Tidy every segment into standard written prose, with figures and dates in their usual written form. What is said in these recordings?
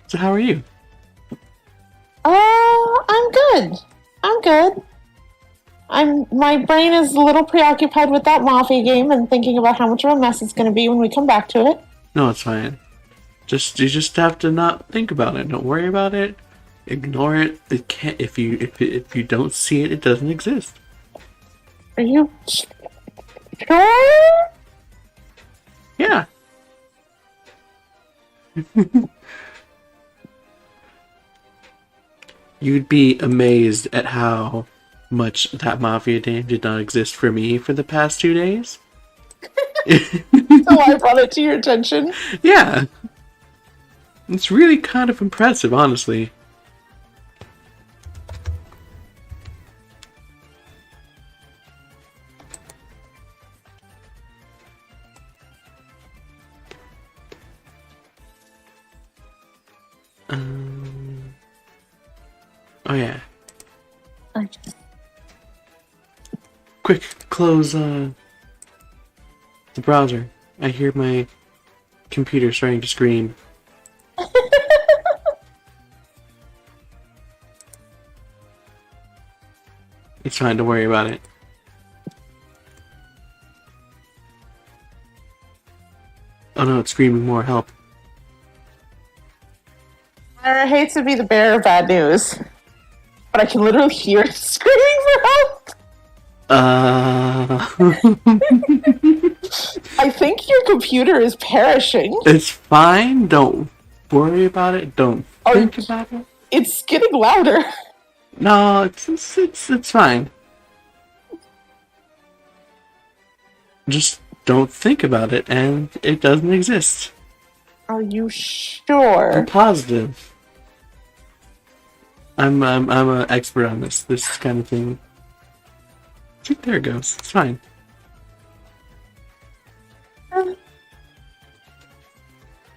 So how are you? I'm good. I'm good. My brain is a little preoccupied with that Mafia game and thinking about how much of a mess it's going to be when we come back to it. No, it's fine. You just have to not think about it. Don't worry about it. Ignore it. It can't. If you don't see it, it doesn't exist. Are you sure? Yeah. You'd be amazed at how much that Mafia game did not exist for me for the past 2 days. So I brought it to your attention. Yeah. It's really kind of impressive, honestly. Oh yeah. Quick, close the browser. I hear my computer starting to scream. It's fine, don't worry about it. Oh no, it's screaming more help. I hate to be the bearer of bad news, but I can literally hear it screaming for help. I think your computer is perishing. It's fine, don't worry about it, don't think about it. It's getting louder. No, it's fine. Just don't think about it, and it doesn't exist. Are you sure? I'm positive. I'm an expert on this kind of thing. There it goes. It's fine.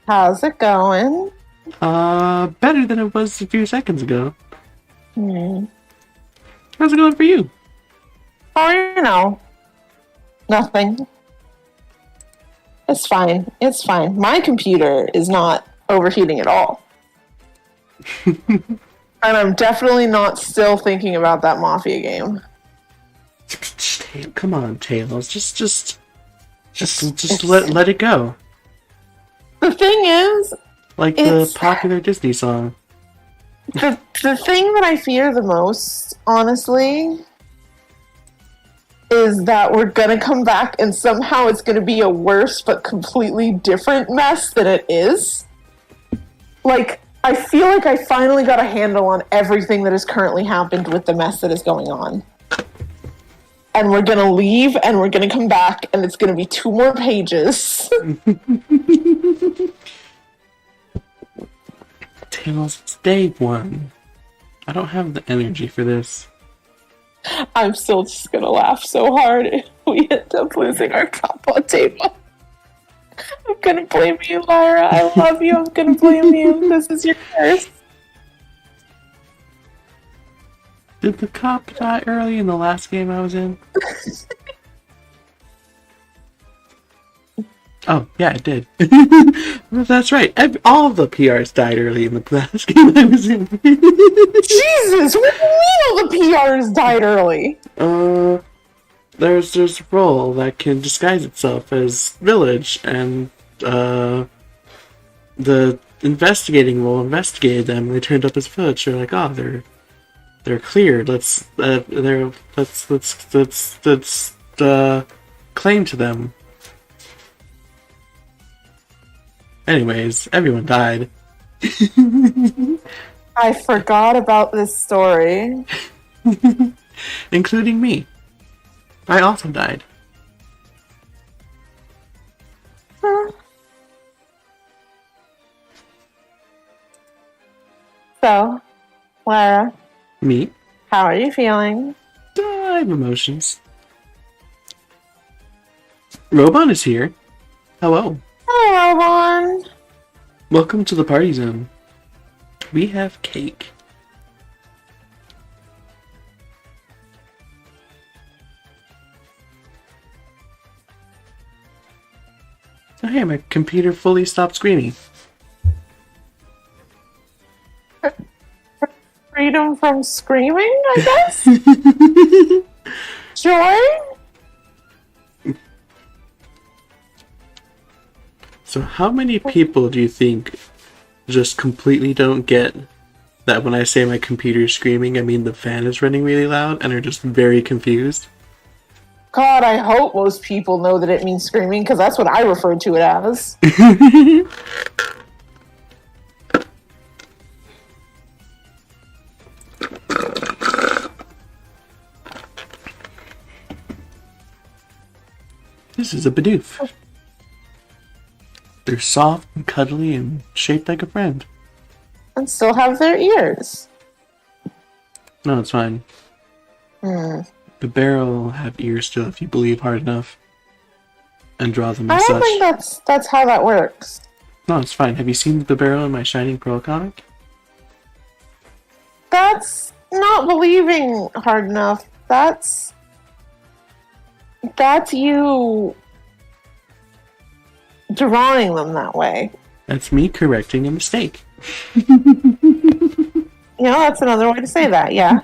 How's it going? Better than it was a few seconds ago. Hmm. How's it going for you? Oh, you know, nothing. It's fine. It's fine. My computer is not overheating at all. And I'm definitely not still thinking about that Mafia game. Come on, Tails. Just let it go. The thing is, Like the popular Disney song. the thing that I fear the most, honestly, is that we're gonna come back and somehow it's gonna be a worse but completely different mess than it is. Like, I feel like I finally got a handle on everything that has currently happened with the mess that is going on. And we're gonna leave and we're gonna come back and it's gonna be 2 more pages. Tails, it's day 1. I don't have the energy for this. I'm still just gonna laugh so hard if we end up losing our top on table. I'm gonna blame you, Lyra. I love you. I'm gonna blame you. This is your curse. Did the cop die early in the last game I was in? Oh, yeah, it did. That's right. All of the PRs died early in the last game I was in. Jesus, what do you mean all the PRs died early? There's a role that can disguise itself as village, and the investigating role investigated them. And they turned up as village. They're like, oh, they're cleared. Let's claim to them. Anyways, everyone died. I forgot about this story. Including me. I also died. Huh. So, Lyra, Me? how are you feeling? I have emotions. Robon is here. Hello. Hello, Ron. Welcome to the party zone. We have cake. Oh, hey, my computer fully stopped screaming. from screaming, I guess? Joy? So how many people do you think just completely don't get that when I say my computer is screaming, I mean the fan is running really loud and are just very confused? God, I hope most people know that it means screaming, because that's what I refer to it as. This is a Bidoof. They're soft and cuddly and shaped like a friend. And still have their ears. No, it's fine. The barrel will have ears still if you believe hard enough. And draw them as I don't such. think that's how that works. No, it's fine. Have you seen the barrel in my Shining Pearl comic? That's not believing hard enough. That's you drawing them that way. That's me correcting a mistake. You know, that's another way to say that, yeah.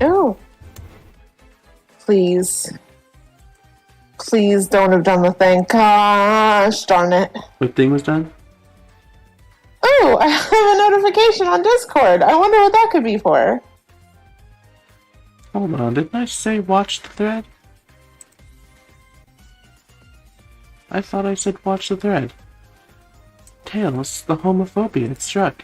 Oh. Please. Please don't have done the thing. Gosh darn it. What thing was done? Oh, I have a notification on Discord. I wonder what that could be for. Hold on, didn't I say watch the thread? I thought I said watch the thread. Tails, the homophobia, it struck.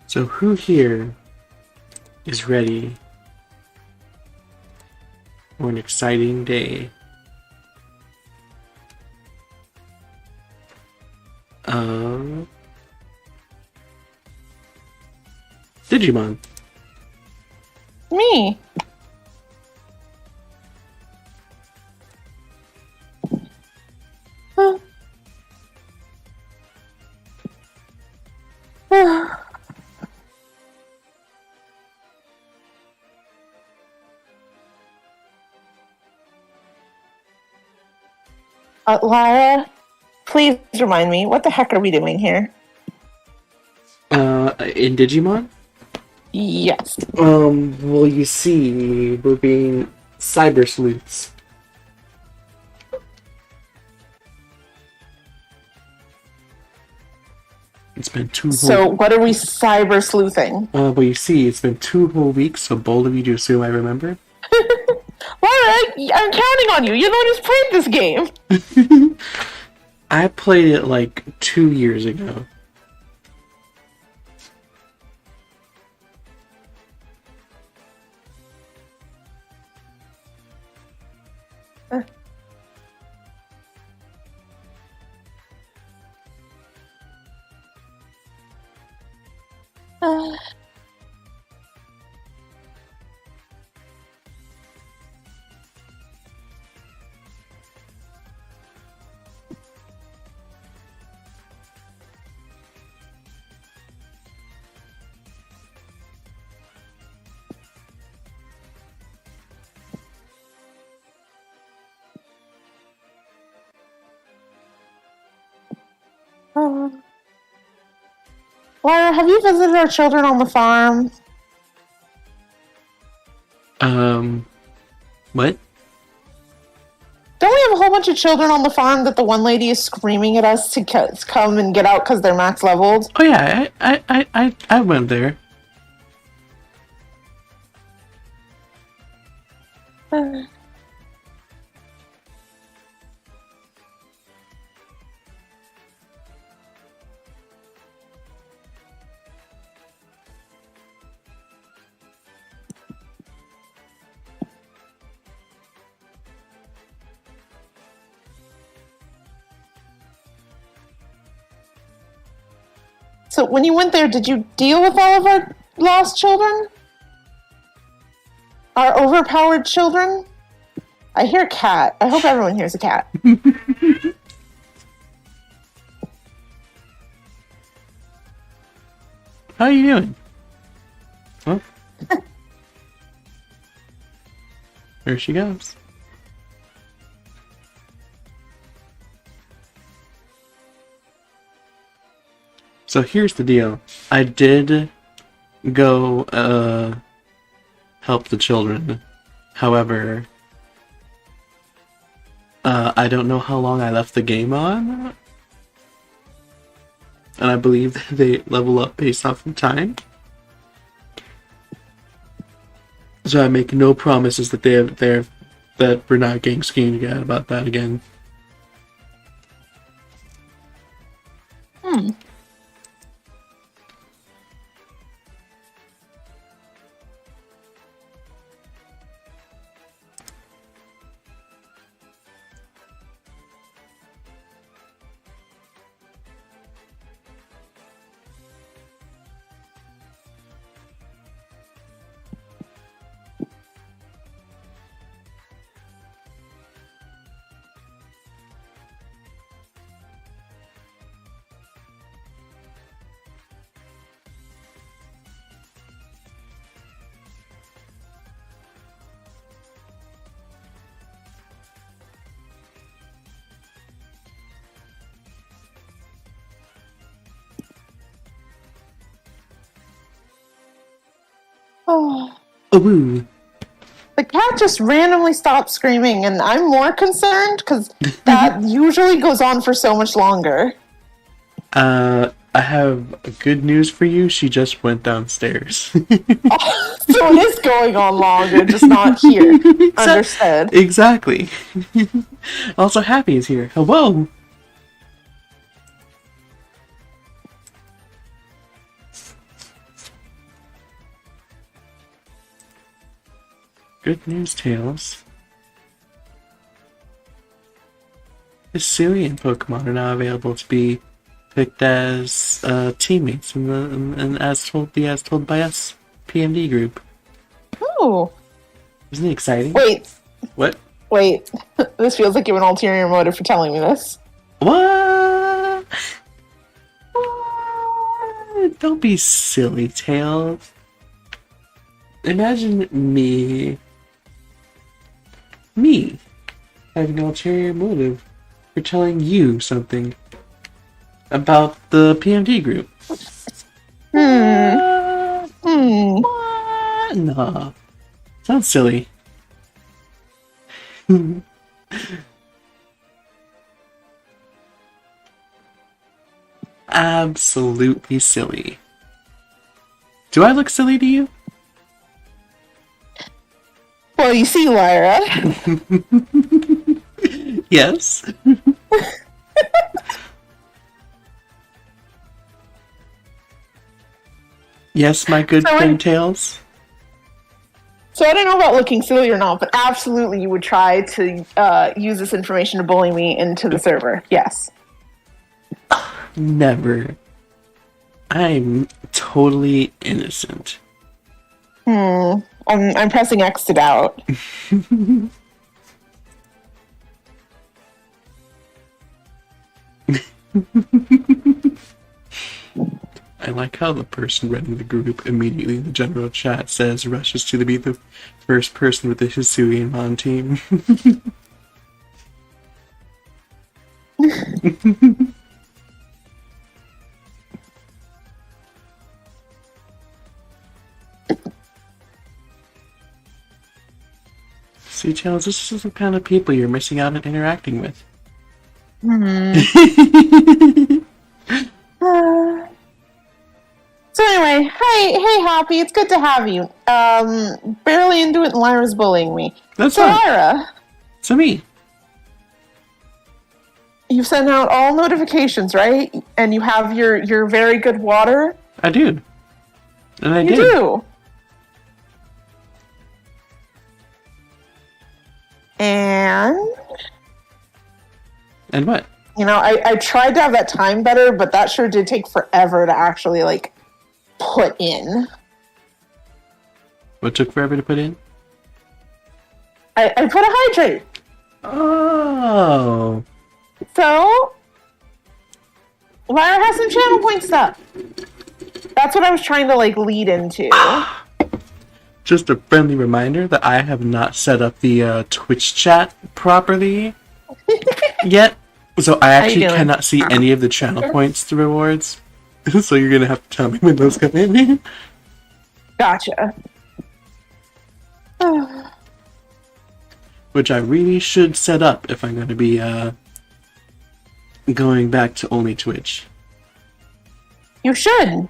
So who here is ready for an exciting day? Digimon. Me. Lara, please remind me, what the heck are we doing here? In Digimon? Yes. Well, you see, we're being cyber sleuths. It's been So, what are we cyber sleuthing? Well, you see, it's been 2 whole weeks, so bold of you to assume I remember. Lara, I'm counting on you. You're the one who's played this game. I played it like 2 years ago. Lara, have you visited our children on the farm? What? a whole bunch of children on the farm that the one lady is screaming at us to come and get out because they're max leveled? Oh yeah, I went there. So when you went there, did you deal with all of our lost children? Our overpowered children? I hear a cat. I hope everyone hears a cat. How are you doing? Oh. There she goes. So here's the deal. I did go help the children. However, I don't know how long I left the game on. And I believe they level up based off of time. So I make no promises that that we're not getting schemed at about that again. Oh. Woo. The cat just randomly stopped screaming, and I'm more concerned because that usually goes on for so much longer. I have good news for you. She just went downstairs. So it is going on longer, just not here. Understood. Exactly. Also, Happy is here. Hello. Good news, Tails. Hisuian Pokemon are now available to be picked as teammates and as told by us PMD group. Oh. Isn't it exciting? Wait. What? Wait. This feels like you have an ulterior motive for telling me this. What? What? Don't be silly, Tails. Imagine me having an ulterior motive for telling you something about the PMD group. What? Nah. Sounds silly. Absolutely silly. Do I look silly to you? Well, you see, Lyra. Yes. Yes, my good friend Tails. So I don't know about looking silly or not, but absolutely you would try to use this information to bully me into the server. Yes. Never. I'm totally innocent. I'm pressing X to doubt. I like how the person running the group immediately in the general chat says rushes to be the first person with the Hisuian on team. See, Challenge, this is the kind of people you're missing out on interacting with. So anyway, hey, Happy, it's good to have you. Barely into it and Lyra's bullying me. That's so fine. Lyra, So me. you've sent out all notifications, right? And you have your very good water? I do. And I You did. do. And what? you know, I tried to have that time better, but that sure did take forever to actually like put in. What took forever to put in? I put a hydrate. Oh. So Lyra has some channel point stuff. That's what I was trying to like lead into. Just a friendly reminder that I have not set up the Twitch chat properly yet. So I actually cannot see any of the channel points to rewards. So you're going to have to tell me when those come in. Gotcha. Which I really should set up if I'm going to be going back to only Twitch. You should.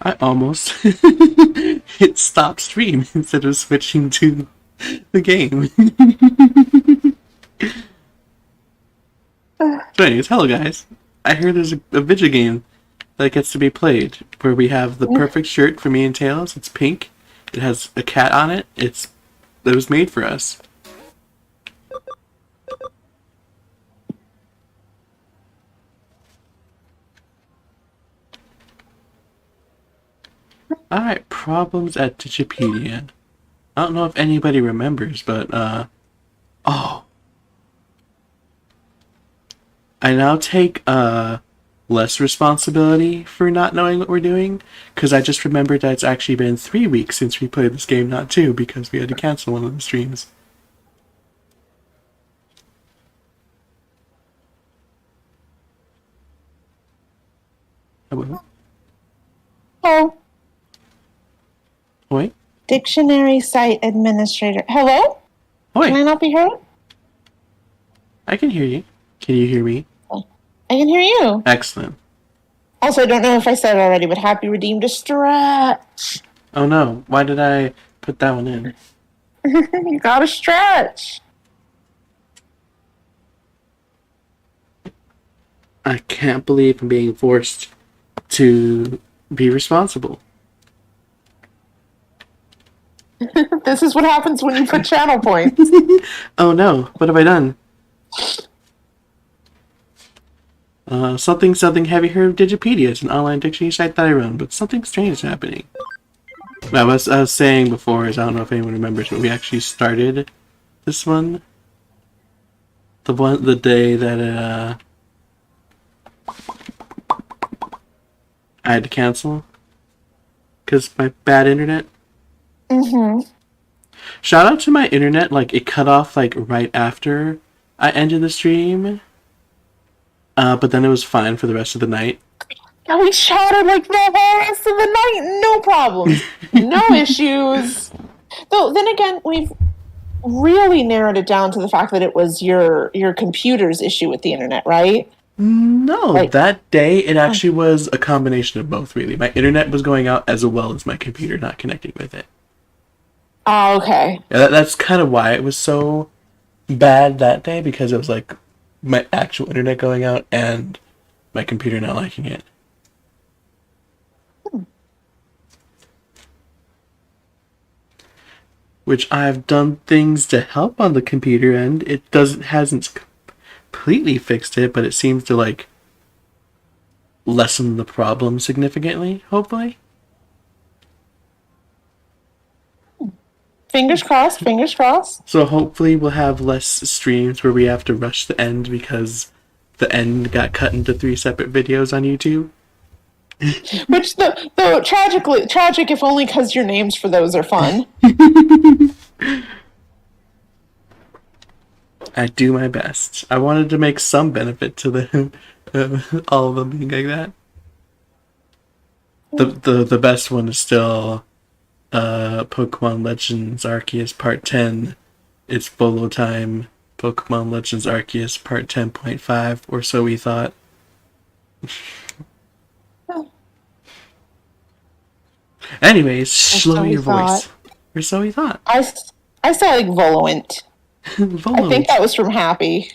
I almost hit stop stream instead of switching to the game. So anyways, hello guys. I hear there's a video game that gets to be played where we have the perfect shirt for me and Tails. It's pink. It has a cat on it. It was made for us. Alright, problems at Digipedia. I don't know if anybody remembers, but, oh. I now take, less responsibility for not knowing what we're doing, because I just remembered that it's actually been 3 weeks since we played this game, not 2, because we had to cancel one of the streams. Hello? Oh. Oi? Dictionary site administrator. Hello? Oi! Can I not be heard? I can hear you. Can you hear me? I can hear you. Excellent. Also, I don't know if I said it already, but Happy redeemed a stretch. Oh no, why did I put that one in? You gotta stretch. I can't believe I'm being forced to be responsible. This is what happens when you put channel points. Oh no, what have I done? Something have you heard of Digipedia? It's an online dictionary site that I run, but something strange is happening. I was saying before, is I don't know if anyone remembers, but we actually started this one. The day that I had to cancel because my bad internet. Mm-hmm. Shout out to my internet, like it cut off like right after I ended the stream. But then it was fine for the rest of the night. And we chatted like the whole rest of the night, no problems, no issues. Though then again, we've really narrowed it down to the fact that it was your computer's issue with the internet, right? No, that day it actually was a combination of both, really. My internet was going out as well as my computer not connecting with it. Oh, okay. Yeah, that's kind of why it was so bad that day, because it was like my actual internet going out and my computer not liking it. Which I've done things to help on the computer end. It hasn't completely fixed it, but it seems to like lessen the problem significantly, hopefully. Fingers crossed, fingers crossed. So hopefully we'll have less streams where we have to rush the end because the end got cut into 3 separate videos on YouTube. Which, though tragic if only because your names for those are fun. I do my best. I wanted to make some benefit to the all of them being like that. The best one is still Pokemon Legends Arceus Part 10. It's Bolo time. Pokemon Legends Arceus Part 10.5, or so we thought. Anyways, slow your voice. Or so we thought. I said like Voluant. I think that was from Happy.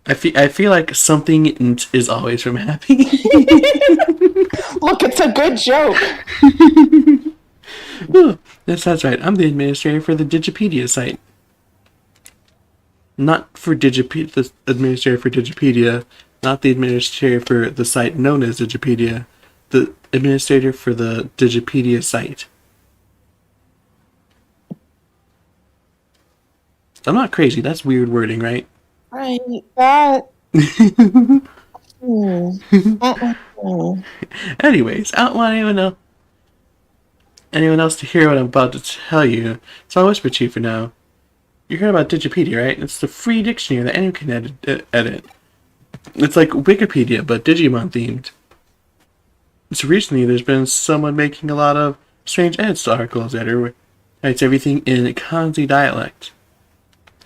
I feel like something is always from Happy. Look, it's a good joke. Oh, that's right. I'm the administrator for the Digipedia site. Not for the administrator for Digipedia, not the administrator for the site known as Digipedia, the administrator for the Digipedia site. I'm not crazy. That's weird wording, right? Right. That. Anyways, I don't want anyone else to hear what I'm about to tell you, so I'll whisper to you for now. You heard about Digipedia, right? It's the free dictionary that anyone can edit. It's like Wikipedia, but Digimon themed. So recently, there's been someone making a lot of strange edits to articles that writes everything in Kanji dialect.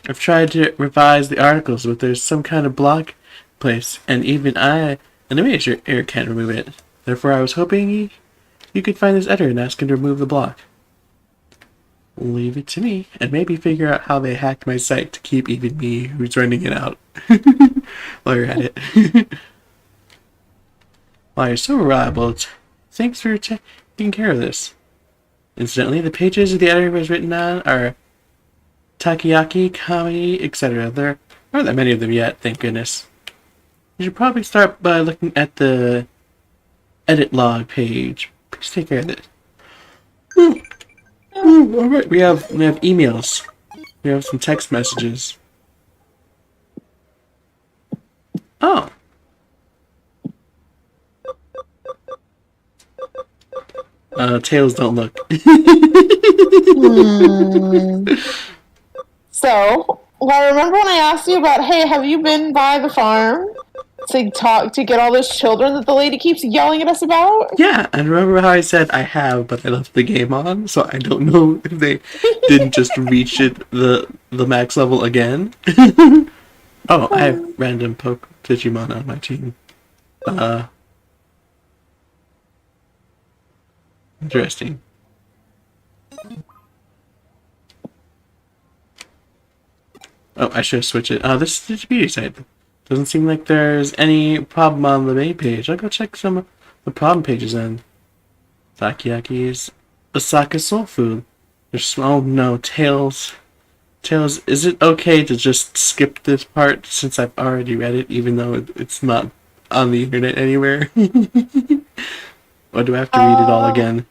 I've tried to revise the articles, but there's some kind of block place, and even an administrator can't remove it. Therefore, I was hoping you could find this editor and ask him to remove the block. Leave it to me, and maybe figure out how they hacked my site to keep even me, who's running it out, while you're at it. While you're so reliable, thanks for taking care of this. Incidentally, the pages the editor was written on are takoyaki, comedy, etc. There aren't that many of them yet, thank goodness. You should probably start by looking at the edit log page. Please take care of this. Alright, we have emails. We have some text messages. Oh. Tails don't look. So, well, remember when I asked you about, hey, have you been by the farm to get all those children that the lady keeps yelling at us about? Yeah, and remember how I said I have, but I left the game on, so I don't know if they didn't just reach the max level again. Oh, I have random Digimon on my team. Interesting. Oh, I should have switched it. This is the beauty site. Doesn't seem like there's any problem on the main page. I'll go check some of the problem pages then. Takoyaki's Osaka soul food. Oh no, Tails. Tails, is it okay to just skip this part since I've already read it, even though it's not on the internet anywhere? Or do I have to read it all again?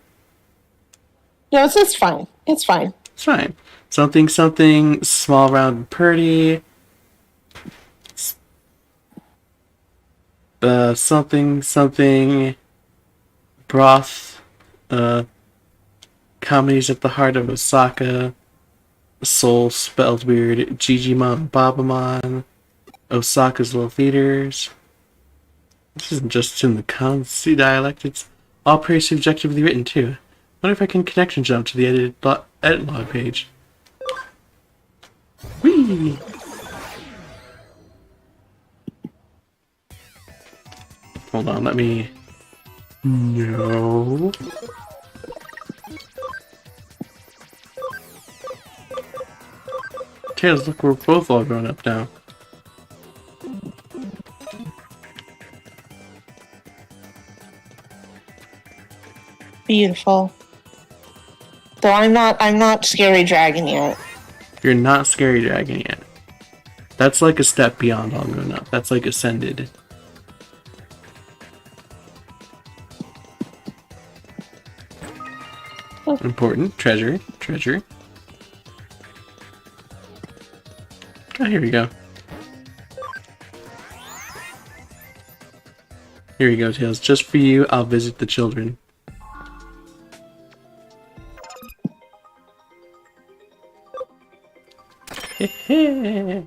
No, it's fine. It's fine. It's fine. Something, small, round, and pretty. Something, broth. Comedy's at the heart of Osaka. Soul spelled weird. Digimon, Babamon. Osaka's little theaters. This isn't just in the Kanji dialect, it's all pretty subjectively written too. I wonder if I can connection jump to the edit log page. Whee! Hold on, let me... No... Tails, look, we're both all grown up now. Beautiful. Though I'm not Scary Dragon yet. You're not Scary Dragon yet. That's like a step beyond all grown up. That's like ascended. Oh. Important. Treasure. Oh, here we go. Here we go, Tails. Just for you, I'll visit the children. Hehe.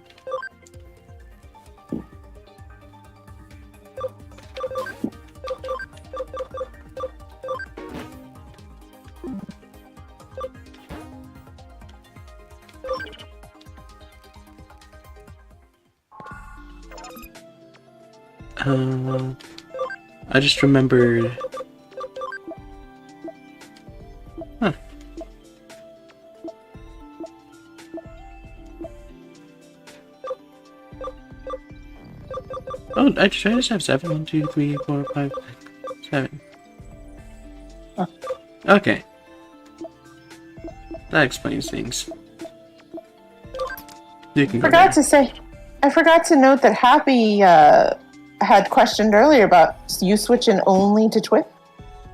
I just remembered. Huh. Oh, I just have 7. 1, 2, 3, 4, 5, 6, 7. Huh. Okay. That explains things. You can go there. I forgot to note that Happy had questioned earlier about you switching only to Twitch.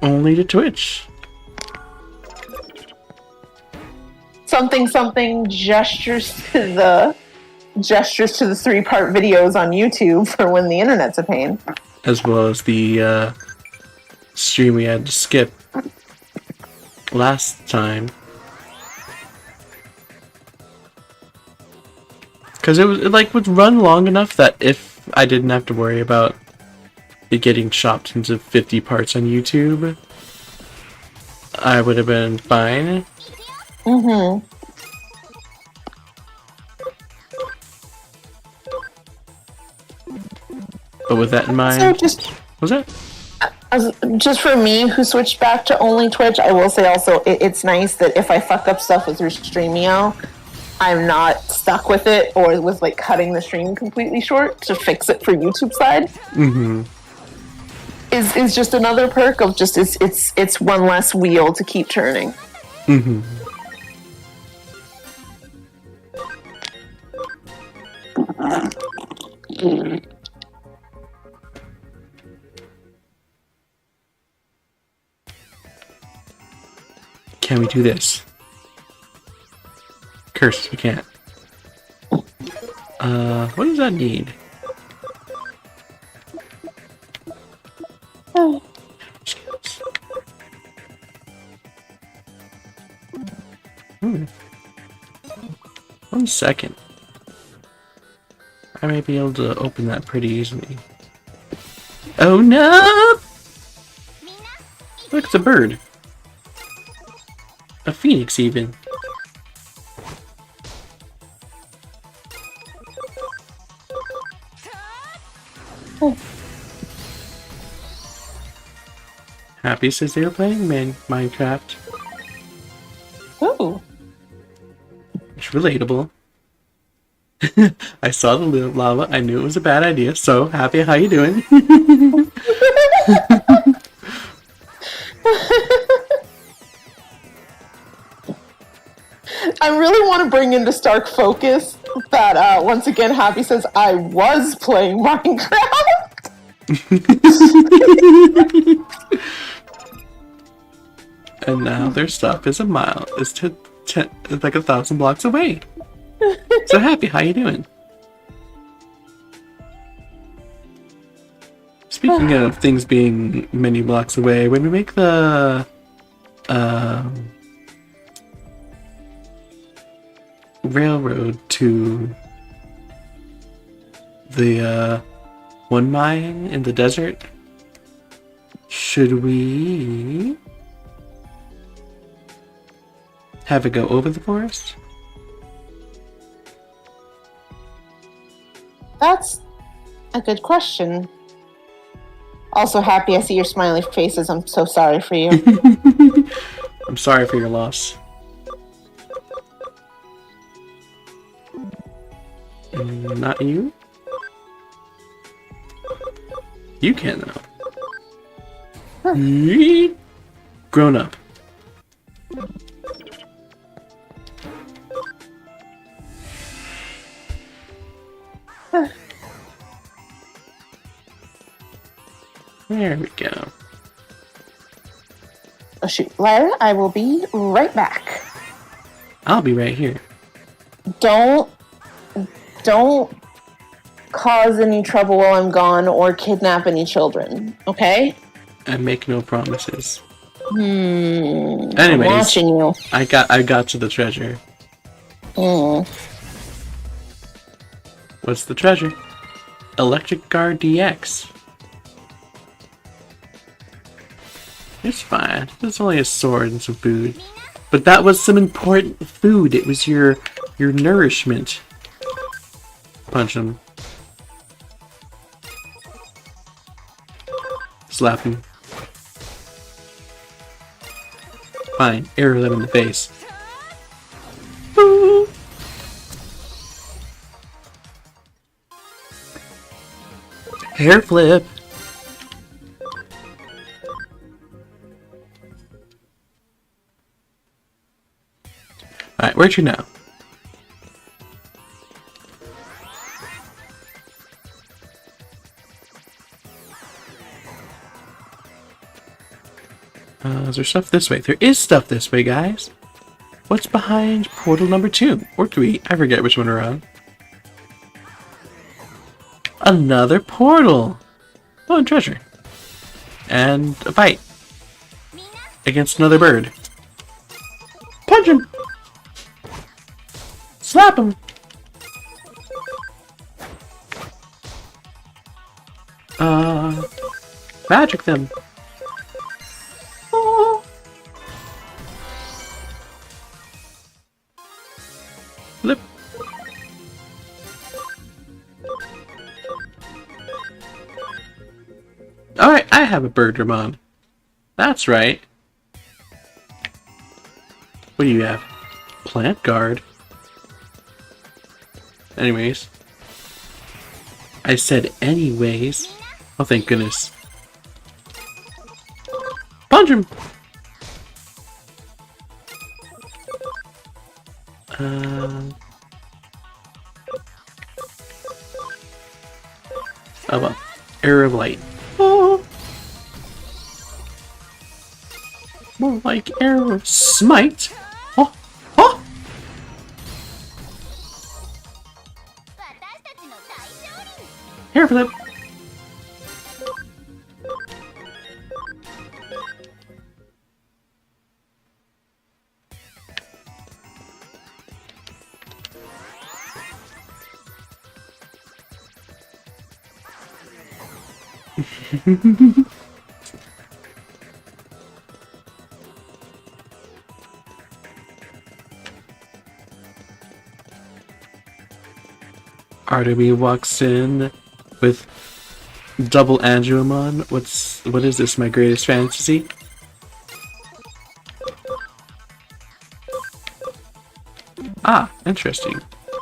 Only to Twitch. Something gestures to the 3-part videos on YouTube for when the internet's a pain. As well as the stream we had to skip last time. Because it would run long enough that if I didn't have to worry about it getting chopped into 50 parts on YouTube, I would have been fine. Mm-hmm. But with that in mind, So just for me, who switched back to only Twitch, I will say also it's nice that if I fuck up stuff with Streamio, I'm not stuck with it or with like cutting the stream completely short to fix it for YouTube side. Mm-hmm. Is just another perk of just it's one less wheel to keep turning. Mm-hmm. Can we do this? Curse, we can't. What does that need? Oh. Hmm. 1 second. I may be able to open that pretty easily. Oh no! Look, it's a bird. A phoenix, even. Oh. Happy says they were playing Minecraft. Oh. It's relatable. I saw the lava. I knew it was a bad idea. So, Happy, how you doing? I really want to bring into stark focus that once again Happy says I was playing Minecraft. And now their stuff is like 1,000 blocks away. So Happy, how you doing? Speaking of things being many blocks away, when we make the railroad to the one mine in the desert, should we have it go over the forest? That's a good question. Also, Happy, I see your smiley faces. I'm so sorry for you. I'm sorry for your loss. Not you? You can, though. Huh. Grown up. Huh. There we go. Oh shoot, Lyra, I will be right back. I'll be right here. Don't cause any trouble while I'm gone or kidnap any children, okay? I make no promises. Anyways, I'm watching you. I got to the treasure. What's the treasure? Electric Guard DX. It's fine. It's only a sword and some food. But that was some important food. It was your nourishment. Punch him. Slap him. Fine, arrow them in the face. Boo! Hair flip. Alright, where'd you now? Is there stuff this way? There is stuff this way, guys. What's behind portal number 2? Or 3? I forget which one we're on. Another portal! Oh, and treasure. And a fight. Against another bird. Punch him! Slap him! Magic them. Oh. Flip. Alright, I have a Birdramon. That's right. What do you have? Plant Guard. Anyways. I said anyways. Oh, thank goodness. Punch him! Oh well. Arrow of Light. Oh. More like Arrow of Smite. Oh! Oh! Hair flip. Arata walks in with double Angelomon. What is this? My greatest fantasy? Ah, interesting.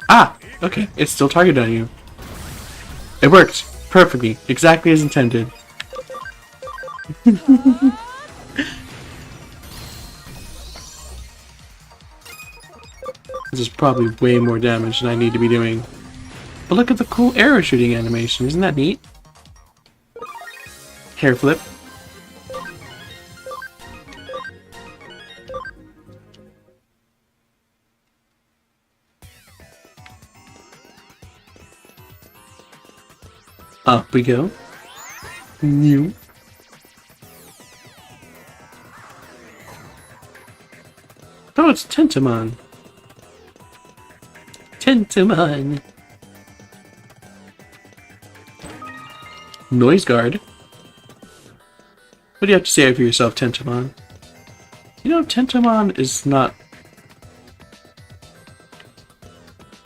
Ah, okay. It's still targeted on you. It worked perfectly, exactly as intended. This is probably way more damage than I need to be doing. But look at the cool arrow shooting animation, isn't that neat? Hair flip. Up we go. New. Oh, it's Tentamon. Tentamon. Noise Guard. What do you have to say for yourself, Tentamon? You know, Tentamon is not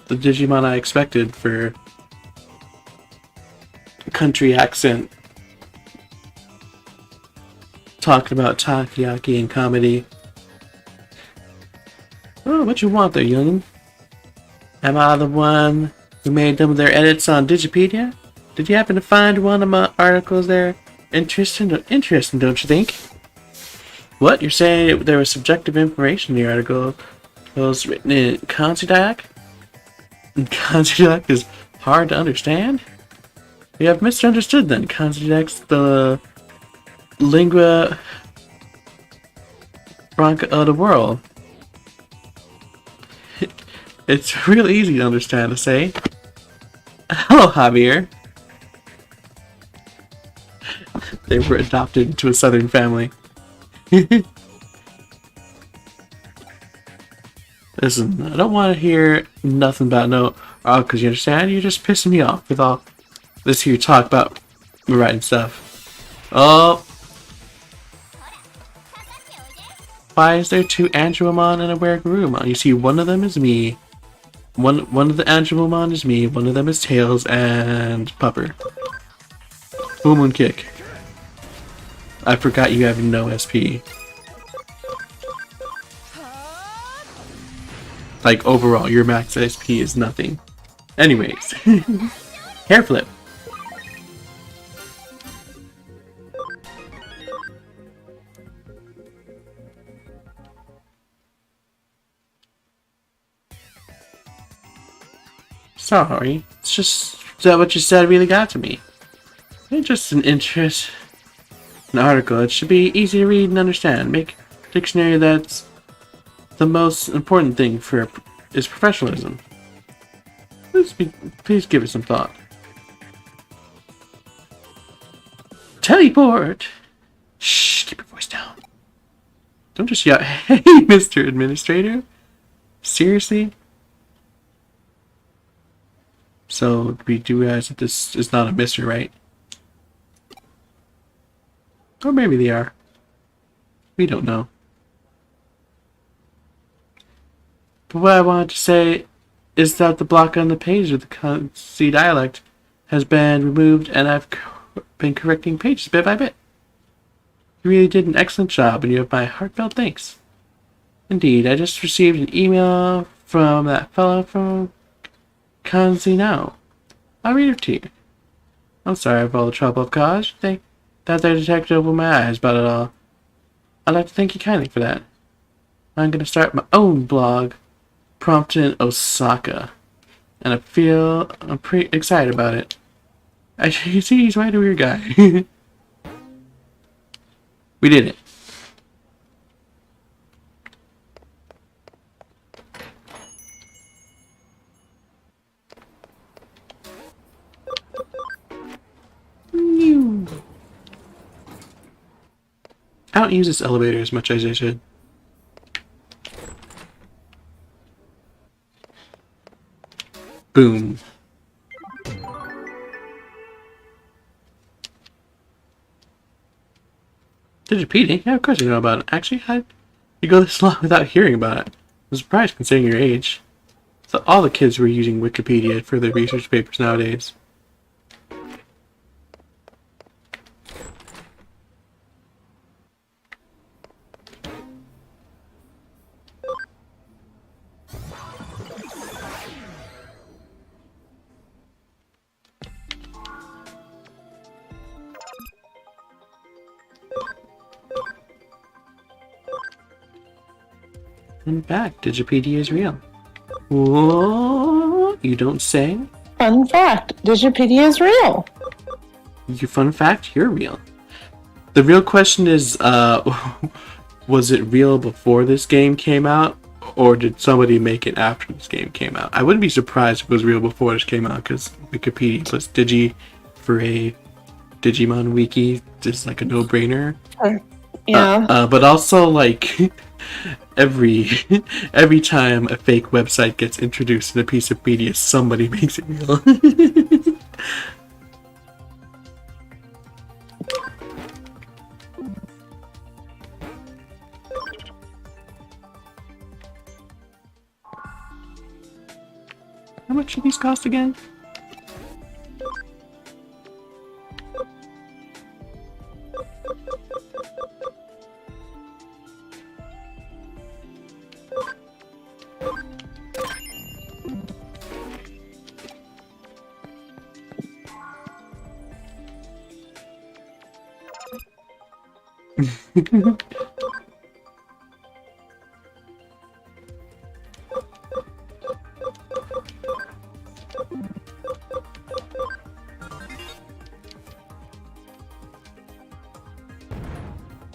the Digimon I expected for country accent. Talking about takoyaki and comedy. Oh, what you want there, youngin'? Am I the one who made them their edits on Digipedia? Did you happen to find one of my articles there? Interesting, don't you think? What? You're saying there was subjective information in the article? It was written in Kanji dialect? Kanji dialect is hard to understand? You have misunderstood then. Kanji dialect's the lingua franca of the world. It's real easy to understand, to say. Hello, Javier. They were adopted into a southern family. Listen, I don't want to hear nothing about because you understand? You're just pissing me off with all this here talk about me writing stuff. Oh. Why is there 2 Angelomon and a Weregarurumon? You see, one of them is me. One of the Angelomon is me. One of them is Tails and Pupper. Full Moon Kick. I forgot you have no SP. Like, overall, your max SP is nothing. Anyways. Hair flip. Sorry. It's just that what you said really got to me. It's just an interest. An article. It should be easy to read and understand. Make a dictionary that's the most important thing for is professionalism. Please give it some thought. Teleport! Shh, keep your voice down. Don't just yell, hey, Mr. Administrator. Seriously? So, we do realize that this is not a mystery, right? Or maybe they are. We don't know. But what I wanted to say is that the block on the page of the Kanzi dialect has been removed, and I've been correcting pages bit by bit. You really did an excellent job, and you have my heartfelt thanks. Indeed, I just received an email from that fellow from Kanzi now. I'll read it to you. I'm sorry for all the trouble I've caused. That their detective opened my eyes about it all. I'd like to thank you kindly for that. I'm going to start my own blog, Prompt in Osaka. And I'm pretty excited about it. As you can see, he's quite a weird guy. We did it. I don't use this elevator as much as I should. Boom. Digipede? Yeah, of course you know about it. Actually, how'd you go this long without hearing about it? I'm surprised considering your age. I thought all the kids were using Wikipedia for their research papers nowadays. In fact, Digipedia is real. Whoa, you don't say? Fun fact, Digipedia is real. Fun fact, you're real. The real question is, was it real before this game came out, or did somebody make it after this game came out? I wouldn't be surprised if it was real before this came out, because Wikipedia plus Digi for a Digimon wiki is like a no-brainer. Yeah. But also, like, every time a fake website gets introduced in a piece of media, somebody makes it real. How much do these cost again?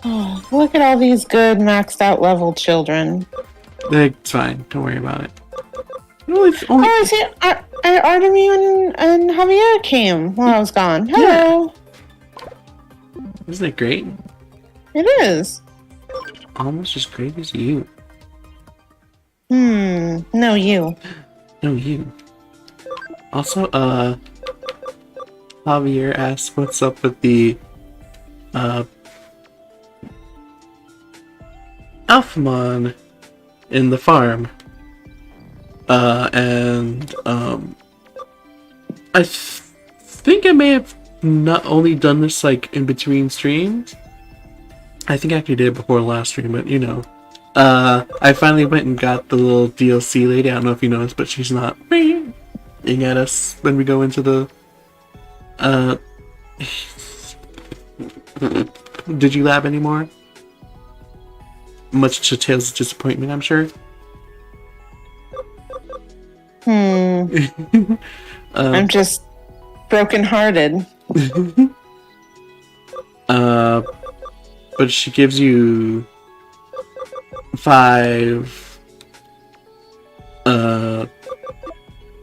Oh, look at all these good maxed out level children. It's fine. Don't worry about it. Well, it's only... Oh, I see. Artemy and Javier came while I was gone. Hello. Yeah. Isn't it great? It is. Almost as great as you. No, you. No, you. Also, Javier asked what's up with the, Alphamon in the farm. I think I may have not only done this, like, in between streams, I think I actually did it before the last stream, but I finally went and got the little DLC lady. I don't know if you noticed, but she's not ringing at us when we go into the Digilab anymore. Much to Tails' disappointment, I'm sure. I'm just brokenhearted. But she gives you 5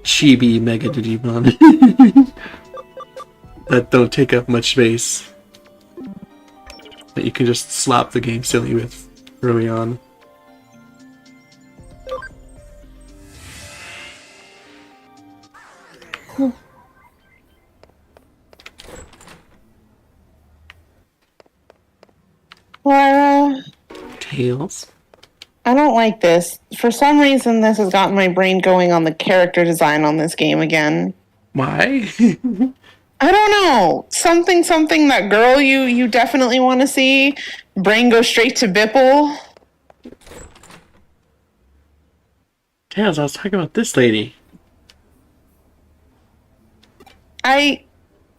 chibi Mega Digimon that don't take up much space, that you can just slap the game silly with early on. Laura, Tails? I don't like this. For some reason, this has gotten my brain going on the character design on this game again. Why? I don't know. Something, that girl you definitely want to see. Brain goes straight to Bipple. Tails, I was talking about this lady. I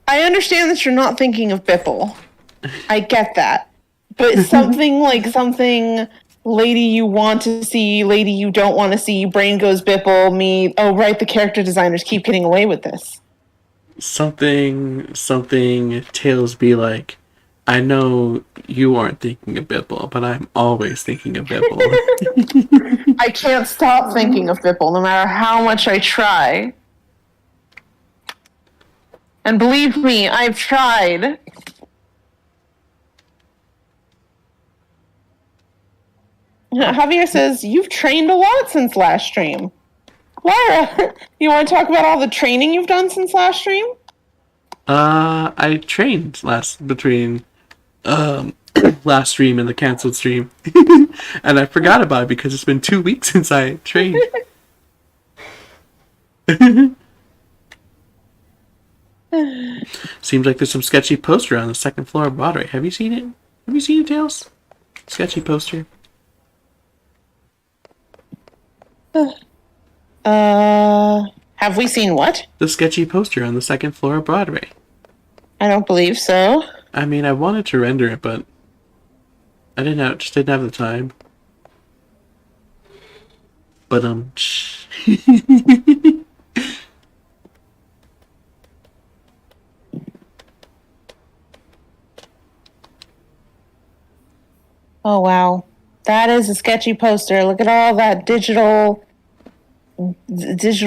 understand that you're not thinking of Bipple. I get that. But something lady you want to see, lady you don't want to see, brain goes Bipple, me, oh right, the character designers keep getting away with this. Something, Tails be like, I know you aren't thinking of Bipple, but I'm always thinking of Bipple. I can't stop thinking of Bipple, no matter how much I try. And believe me, I've tried. Javier says, you've trained a lot since last stream. Lara, you want to talk about all the training you've done since last stream? I trained between last stream and the canceled stream. And I forgot about it because it's been 2 weeks since I trained. Seems like there's some sketchy poster on the second floor of Broadway. Have you seen it? Have you seen it, Tails? Sketchy poster. Have we seen what? The sketchy poster on the second floor of Broadway. I don't believe so. I mean, I wanted to render it, but I just didn't have the time. But Oh wow, that is a sketchy poster. Look at all that digital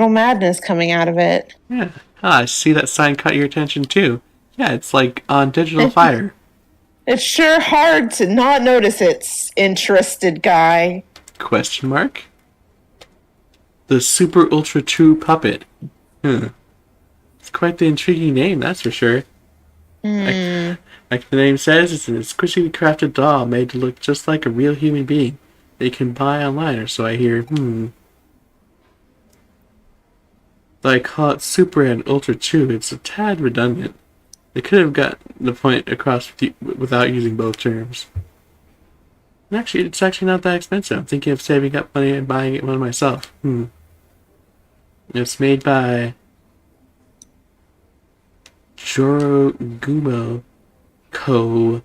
madness coming out of it. Yeah. I see that sign caught your attention too. Yeah, it's like on digital fire. It's sure hard to not notice it, interested guy. Question mark? The Super Ultra True Puppet. It's quite the intriguing name, that's for sure. Like the name says, it's an exquisitely crafted doll made to look just like a real human being that you can buy online, or so I hear. Though I call it Super and Ultra True, it's a tad redundant. They could have got the point across without using both terms. And actually, it's actually not that expensive. I'm thinking of saving up money and buying one myself. It's made by Jorogumo Co.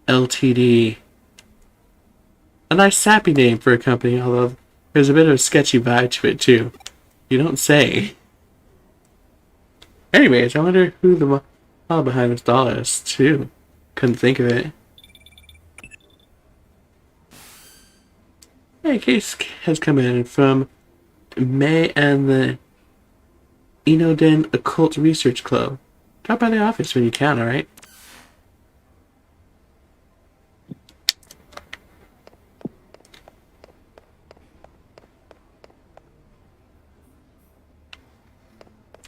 Ltd. A nice sappy name for a company, although there's a bit of a sketchy vibe to it too. You don't say. Anyways, I wonder who the model behind this doll is too. Couldn't think of it. A case has come in from May and the Inoden Occult Research Club. Drop by the office when you can, alright?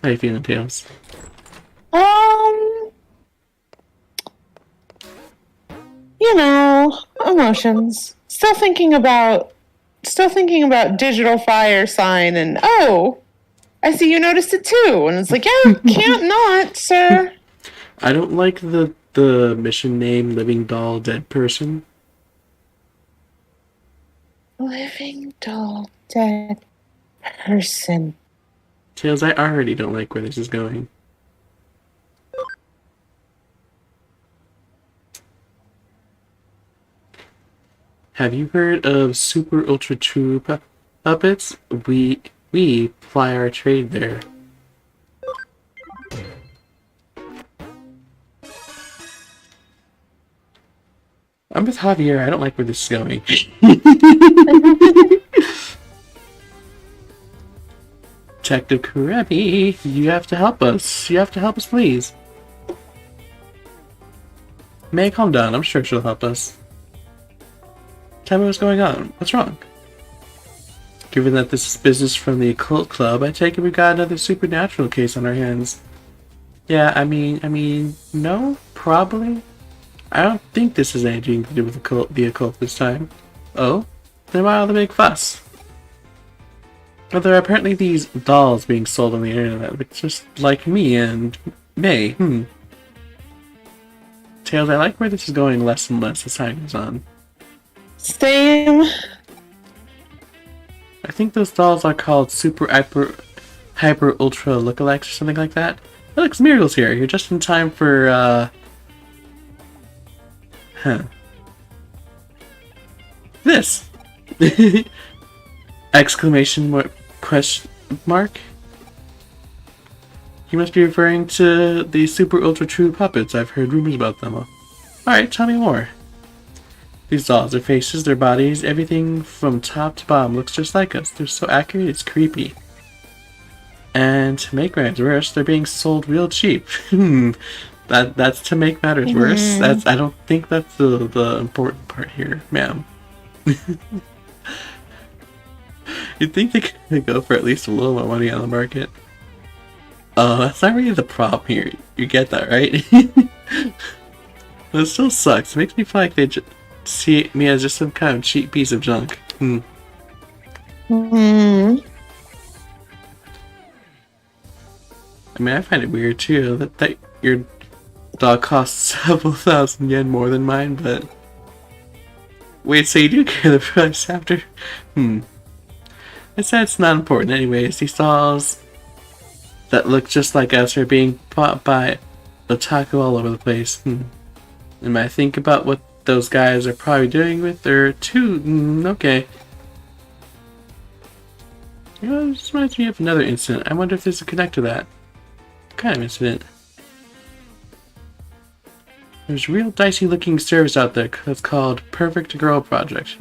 How you feeling, Tails? You know, emotions. Still thinking about digital fire sign, and oh, I see you noticed it too. And it's like, yeah, can't not, sir. I don't like the mission name Living Doll Dead Person. Living doll, dead person. Tails, I already don't like where this is going. Have you heard of Super Ultra True puppets? We ply our trade there. I'm with Javier. I don't like where this is going. Detective Kurebi, you have to help us. You have to help us, please. May, calm down. I'm sure she'll help us. Tell me what's going on. What's wrong? Given that this is business from the occult club, I take it we've got another supernatural case on our hands. Yeah, I mean, no, probably. I don't think this has anything to do with the occult this time. Oh? Then why all the big fuss? Well, there are apparently these dolls being sold on the internet, it's just like me and May. Tails, I like where this is going less and less as time goes on. Same. I think those dolls are called super hyper ultra lookalikes or something like that. Oh, look, Miracle's here. You're just in time for this. Exclamation question mark. You must be referring to the super ultra true puppets. I've heard rumors about them. Alright, tell me more. These dolls, their faces, their bodies, everything from top to bottom looks just like us. They're so accurate, it's creepy. And to make matters worse, they're being sold real cheap. That's to make matters worse. I don't think that's the important part here, ma'am. You'd think they could go for at least a little more money on the market. That's not really the problem here. You get that, right? But it still sucks. It makes me feel like they see me as just some kind of cheap piece of junk. I mean, I find it weird too that your dog costs several thousand yen more than mine, but wait, so you do care the price after? I said it's not important anyways. These dolls that look just like us are being bought by otaku all over the place. And I think about what those guys are probably doing with their okay. You know, this reminds me of another incident. I wonder if there's a connect to that. What kind of incident? There's a real dicey looking service out there that's called Perfect Girl Project.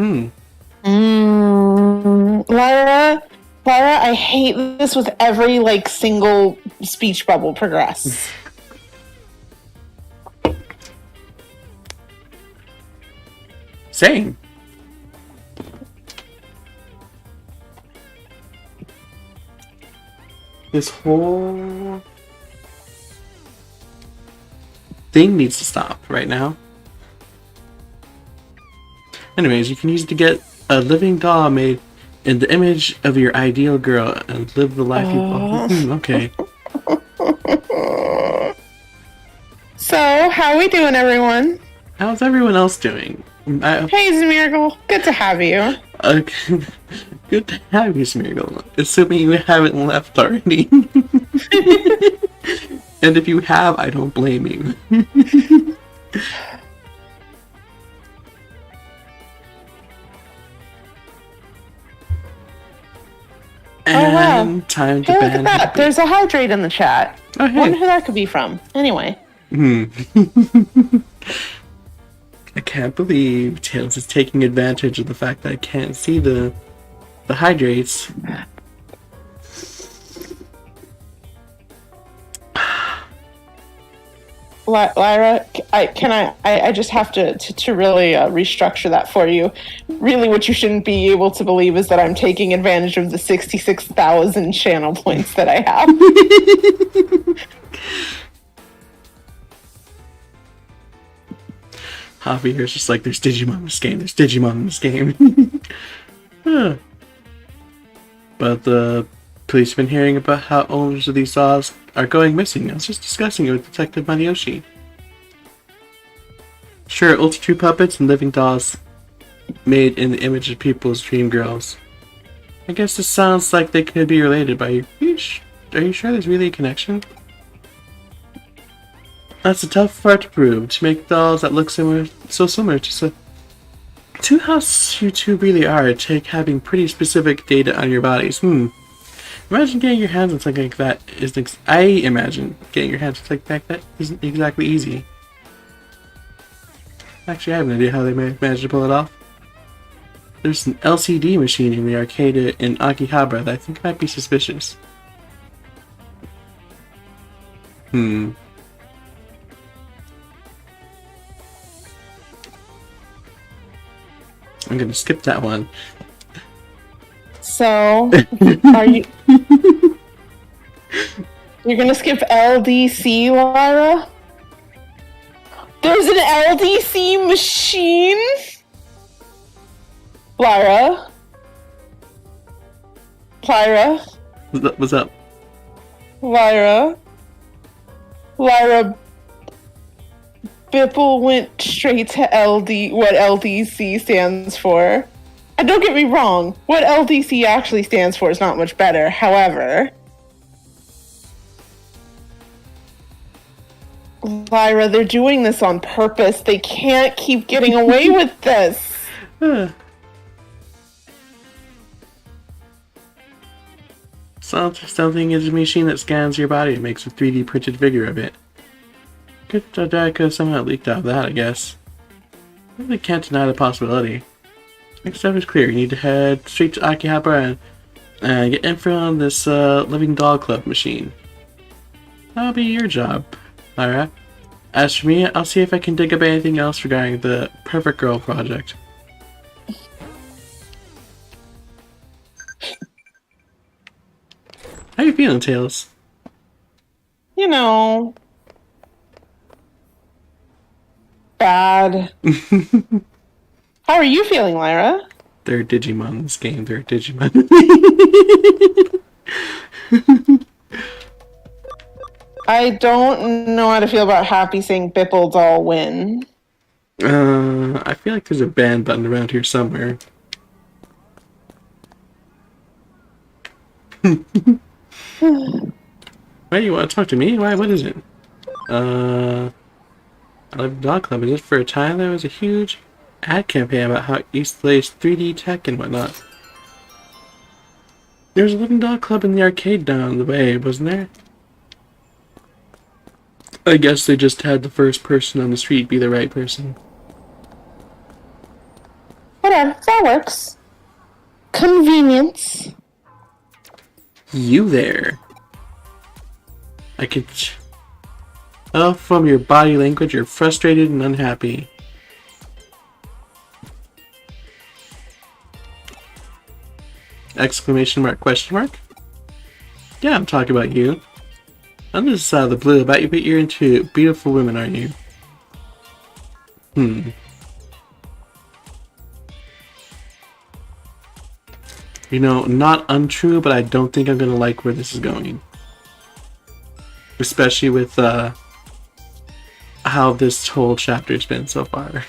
Lyra, I hate this with every single speech bubble progress. Same. This whole thing needs to stop right now. Anyways, you can use it to get a living doll made in the image of your ideal girl and live the life you want. Okay. So, how are we doing, everyone? How's everyone else doing? Hey, Miracle. Good to have you. Good to have you, Smeargle. Assuming you haven't left already. And if you have, I don't blame you. And time to look at that. There's a hydrate in the chat. Oh, hey. I wonder who that could be from. Anyway. I can't believe Tails is taking advantage of the fact that I can't see the hydrates. Lyra, I just have to really restructure that for you. Really, what you shouldn't be able to believe is that I'm taking advantage of the 66,000 channel points that I have. Javier's just like, there's Digimon in this game, there's Digimon in this game. But the police have been hearing about how owners of these dolls are going missing. I was just discussing it with Detective Maniyoshi. Sure, Ultra True puppets and living dolls made in the image of people's dream girls. I guess this sounds like they could be related, but are you sure there's really a connection? That's a tough part to prove, to make dolls that look so similar to how you two really are, take having pretty specific data on your bodies. Imagine getting your hands on something like that I imagine getting your hands on something like that isn't exactly easy. Actually, I have no idea how they managed to pull it off. There's an LCD machine in the arcade in Akihabara that I think might be suspicious. I'm gonna skip that one. So, are you... You're gonna skip LDC, Lyra? There's an LDC machine? Lyra? What's up? Lyra? Bipple went straight to what LDC stands for. And don't get me wrong, what LDC actually stands for is not much better. However, Lyra, they're doing this on purpose. They can't keep getting away with this. Something is a machine that scans your body and makes a 3D printed figure of it. Good job, I could have somehow leaked out of that, I guess. I really can't deny the possibility. Next step is clear. You need to head straight to Akihabara and get info on this living doll club machine. That'll be your job, Lyra. As for me, I'll see if I can dig up anything else regarding the Perfect Girl project. How you feeling, Tails? You know... bad. How are you feeling, Lyra? They're Digimon in this game. They're Digimon. I don't know how to feel about Happy saying Bipple doll win. I feel like there's a ban button around here somewhere. Why, you want to talk to me? Why? What is it? I love Dog Club. And just for a time, there was a huge ad campaign about how it displays 3D tech and whatnot. There was a living dog club in the arcade down the way, wasn't there? I guess they just had the first person on the street be the right person. Whatever, that works. Convenience. You there. I could... Oh, from your body language, you're frustrated and unhappy. Exclamation mark, question mark? Yeah, I'm talking about you. I'm just out of the blue about you, but you're into beautiful women, aren't you? You know, not untrue, but I don't think I'm gonna like where this is going. Especially with, how this whole chapter's been so far.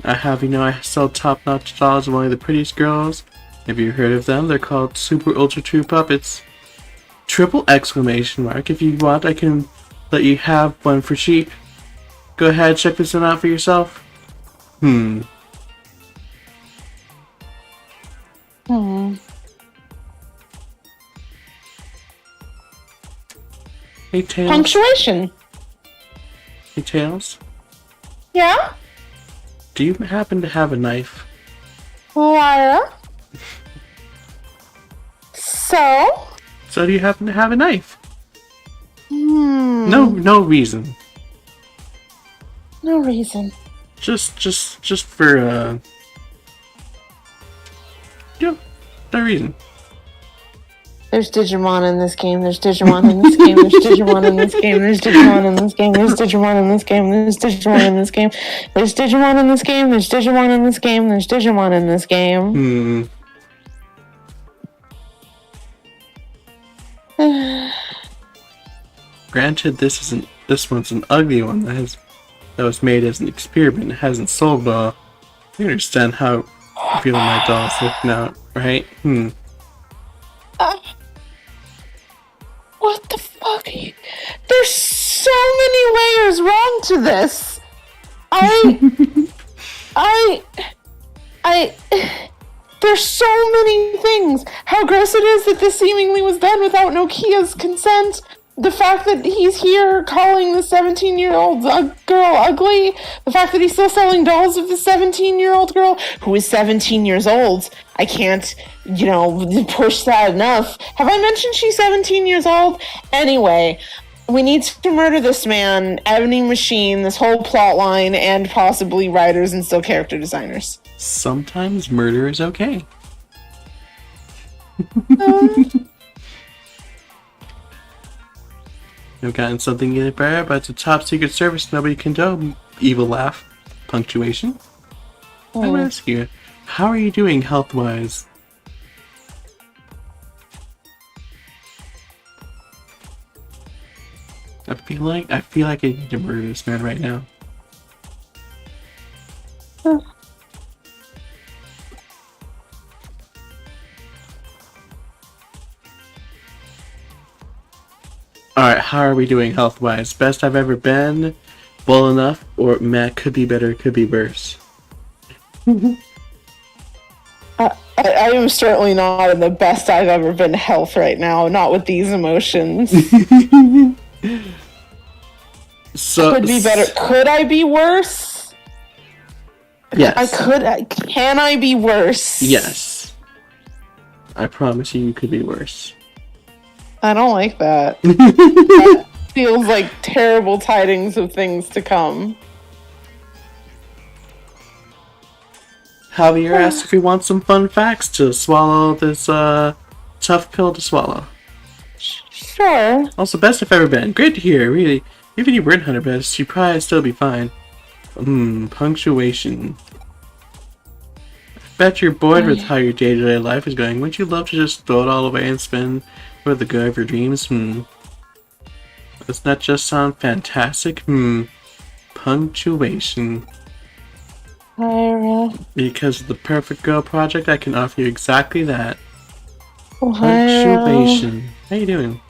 I sell top-notch dolls of one of the prettiest girls. Have you heard of them? They're called Super Ultra True Puppets. Triple exclamation mark. If you want, I can let you have one for cheap. Go ahead, check this one out for yourself. Hey, Tails. Punctuation. Hey, Tails. Yeah? Do you happen to have a knife? Lyra? So? So do you happen to have a knife? No reason. No reason. Just for, no reason. There's Digimon in this game, there's Digimon in this game, there's Digimon in this game, there's Digimon in this game, there's Digimon in this game, there's Digimon in this game, there's Digimon in this game, there's Digimon in this game, there's Digimon in this game. Granted, this isn't this one's an ugly one that was made as an experiment. It hasn't sold well. You understand how I feel my doll's looking out, right? What the fuck? There's so many layers wrong to this. There's so many things. How gross it is that this seemingly was done without Nokia's consent. The fact that he's here calling the 17-year-old girl ugly. The fact that he's still selling dolls of the 17-year-old girl who is 17 years old. I can't, push that enough. Have I mentioned she's 17 years old? Anyway, we need to murder this man, Ebony Machine, this whole plot line, and possibly writers and still character designers. Sometimes murder is okay. I've gotten something in better, but it's a top secret service nobody can do. Evil laugh. Punctuation. I will ask you, how are you doing health-wise? I feel like I need to murder this man right now. Alright, how are we doing health-wise? Best I've ever been? Well enough? Or Matt could be better, could be worse? I am certainly not in the best I've ever been health right now, not with these emotions. Could be better. Could I be worse? Yes. Can I be worse? Yes. I promise you could be worse. I don't like that. That feels like terrible tidings of things to come. Javier asked if we want some fun facts to swallow this tough pill to swallow. Sure. Also, best I've ever been. Great to hear, really. Even if you weren't 100 best, you'd probably still be fine. Punctuation. I bet you're bored with how your day-to-day life is going. Wouldn't you love to just throw it all away and spend for the good of your dreams? Doesn't that just sound fantastic? Punctuation. Lyra. Because of the Perfect Girl Project, I can offer you exactly that. Lyra. Punctuation. How you doing?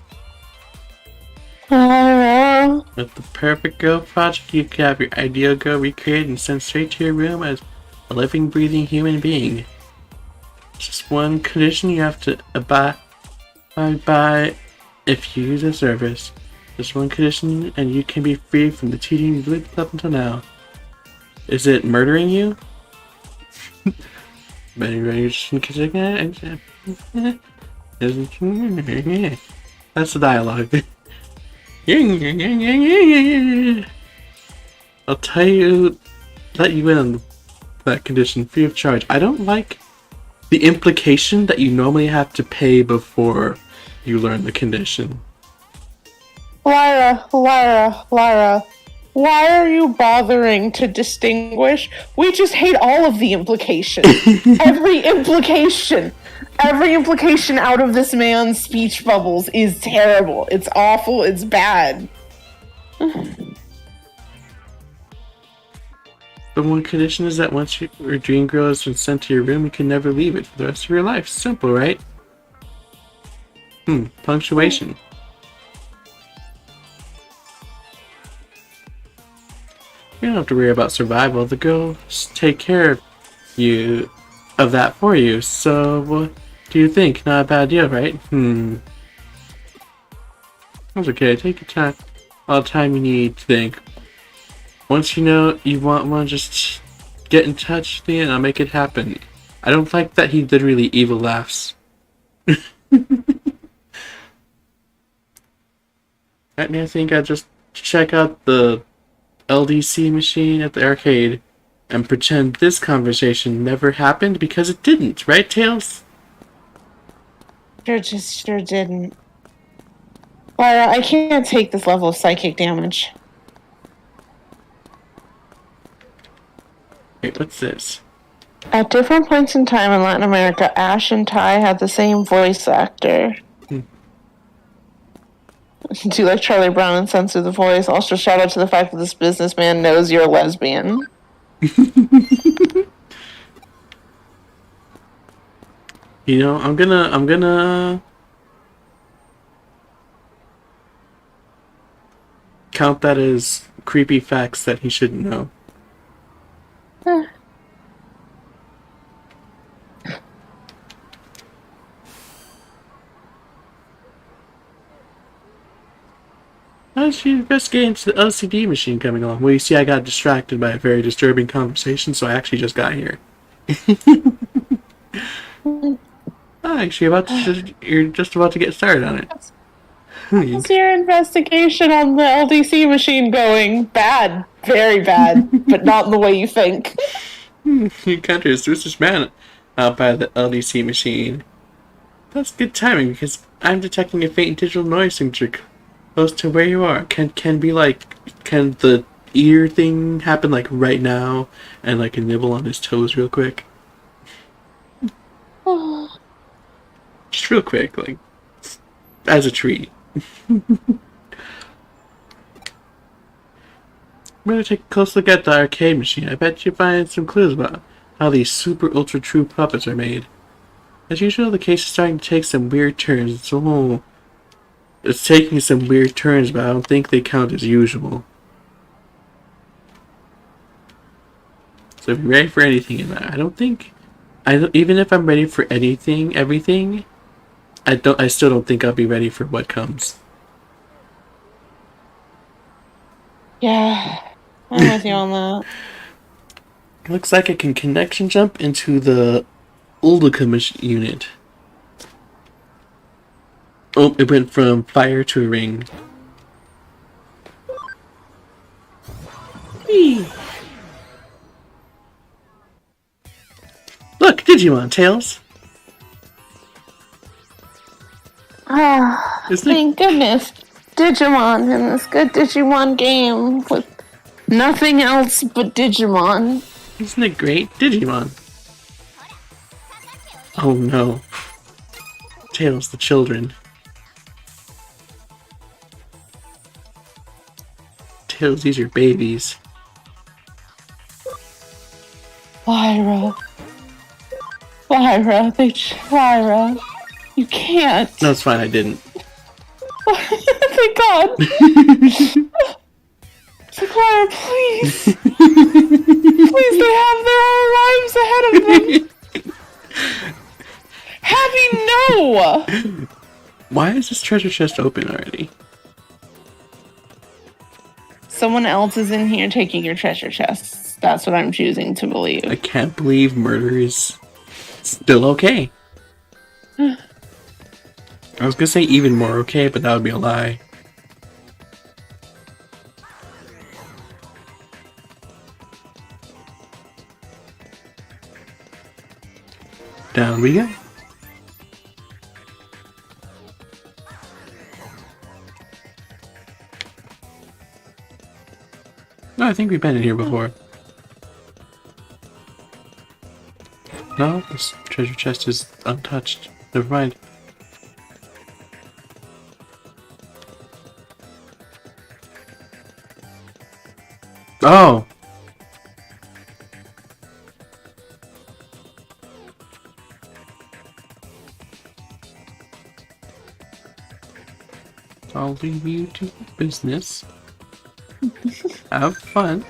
Lyra. With the Perfect Girl Project, you can have your ideal girl recreated and sent straight to your room as a living, breathing human being. Just one condition you have to abide by if you use the service. Just one condition, and you can be free from the cheating you've lived up until now. Is it murdering you? That's the dialogue. I'll let you in on that condition free of charge. I don't like the implication that you normally have to pay before you learn the condition. Lyra, why are you bothering to distinguish? We just hate all of the implications. Every implication out of this man's speech bubbles is terrible. It's awful. It's bad. The one condition is that once your dream girl has been sent to your room, you can never leave it for the rest of your life. Simple, right? Punctuation. You don't have to worry about survival. The girls take care of that for you. So, what do you think? Not a bad deal, right? That's okay. Take your time. All the time you need to think. Once you know you want one, just get in touch with me and I'll make it happen. I don't like that he literally evil laughs. I think I just check out the LDC machine at the arcade and pretend this conversation never happened because it didn't, right, Tails? Sure didn't. Lyra, I can't take this level of psychic damage. Wait, what's this? At different points in time in Latin America, Ash and Ty had the same voice actor. Do you like Charlie Brown and censor the voice? Also, shout out to the fact that this businessman knows you're a lesbian. You know, I'm gonna count that as creepy facts that he shouldn't know. How did she investigate into the LCD machine coming along? Well, you see, I got distracted by a very disturbing conversation, so I actually just got here. Actually, you're just about to get started on it. How's your investigation on the LDC machine going? Bad. Very bad. But not in the way you think. You encounter a suspicious man out by the LDC machine. That's good timing, because I'm detecting a faint digital noise signature close to where you are. Can the ear thing happen like right now and like a nibble on his toes real quick? Just real quick, like as a treat. I'm gonna take a close look at the arcade machine. I bet you find some clues about how these super ultra true puppets are made. As usual, the case is starting to take some weird turns. It's taking some weird turns, but I don't think they count as usual. So be ready for anything in that. Even if I'm ready for everything, I still don't think I'll be ready for what comes. Yeah, I'm with you on that. Looks like I can connection jump into the Uldica unit. Oh, it went from fire to a ring. Whee! Look, Digimon, Tails! Thank goodness. Digimon in this good Digimon game with nothing else but Digimon. Isn't it great? Digimon. Oh no. Tails, the children. Tails, these are babies. Lyra, you can't. No, it's fine, I didn't. Thank God. So Lyra, please. Please, they have their own lives ahead of them. Happy no! Why is this treasure chest open already? Someone else is in here taking your treasure chests. That's what I'm choosing to believe. I can't believe murder is still okay. I was gonna say even more okay, but that would be a lie. Down we go. No, I think we've been in here before. No, this treasure chest is untouched. Never mind. Oh! I'll leave you to business. Have fun.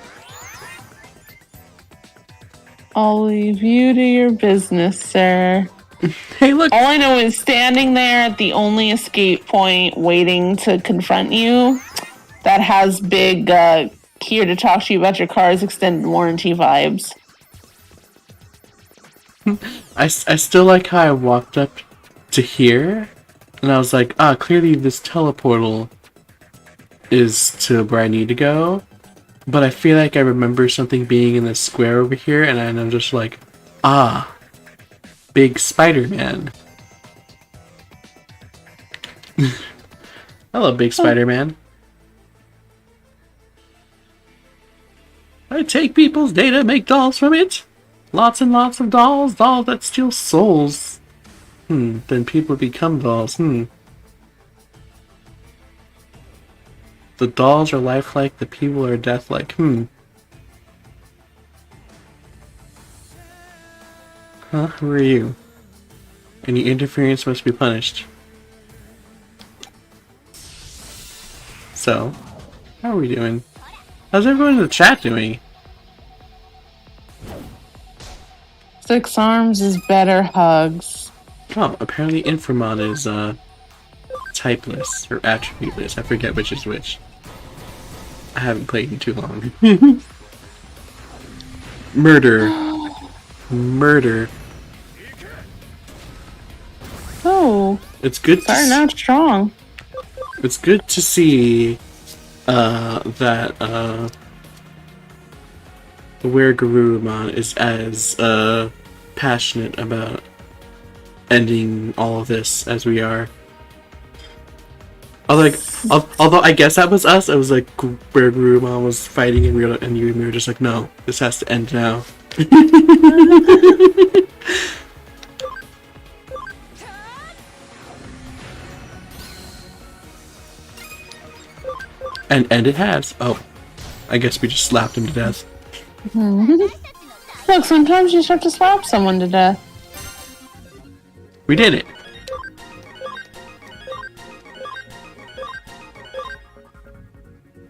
I'll leave you to your business, sir. Hey, look! All I know is standing there at the only escape point waiting to confront you, that has big, here to talk to you about your car's extended warranty vibes. I still like how I walked up to here, and I was like, clearly this teleportal is to where I need to go. But I feel like I remember something being in this square over here, and I'm just like, big Spider-Man. Hello, big Spider-Man. I take people's data, make dolls from it. Lots and lots of dolls that steal souls. Then people become dolls. The dolls are lifelike, the people are deathlike. Huh? Who are you? Any interference must be punished. So, how are we doing? How's everyone in the chat doing? 6 arms is better hugs. Oh, apparently Inframon is typeless or attributeless. I forget which is which. I haven't played in too long. Murder. Murder. Oh. It's good to Sorry, not strong. It's good to see that where Garurumon is as passionate about ending all of this as we are. Although I guess that was us, it was like where Garurumon was fighting and we were just like, no, this has to end now. And it has. Oh, I guess we just slapped him to death. Look, sometimes you just have to slap someone to death. We did it.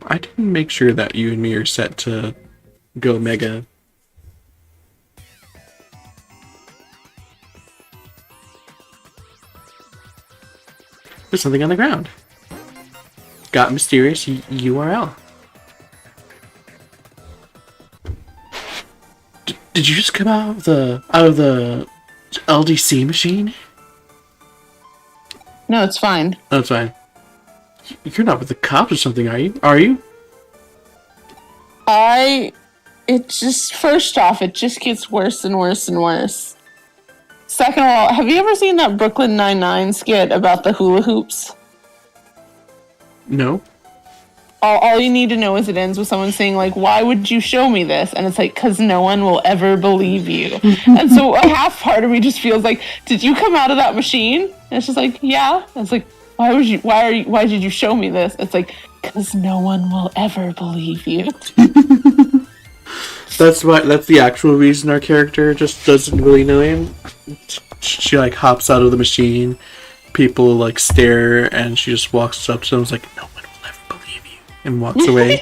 I didn't make sure that you and me are set to go mega. There's something on the ground. Got mysterious URL. Did you just come out of the LDC machine? No, it's fine. Oh, it's fine. You're not with the cops or something, are you? Are you? First off, it just gets worse and worse and worse. Second of all, have you ever seen that Brooklyn Nine-Nine skit about the hula hoops? No. All you need to know is it ends with someone saying, like, why would you show me this? And it's like, because no one will ever believe you. And so a half part of me just feels like, did you come out of that machine? And it's just like, yeah. And it's like, why did you show me this? It's like, because no one will ever believe you. That's the actual reason our character just doesn't really know him. She like hops out of the machine, people like stare, and she just walks up to them and is like, no one will ever believe you, and walks away.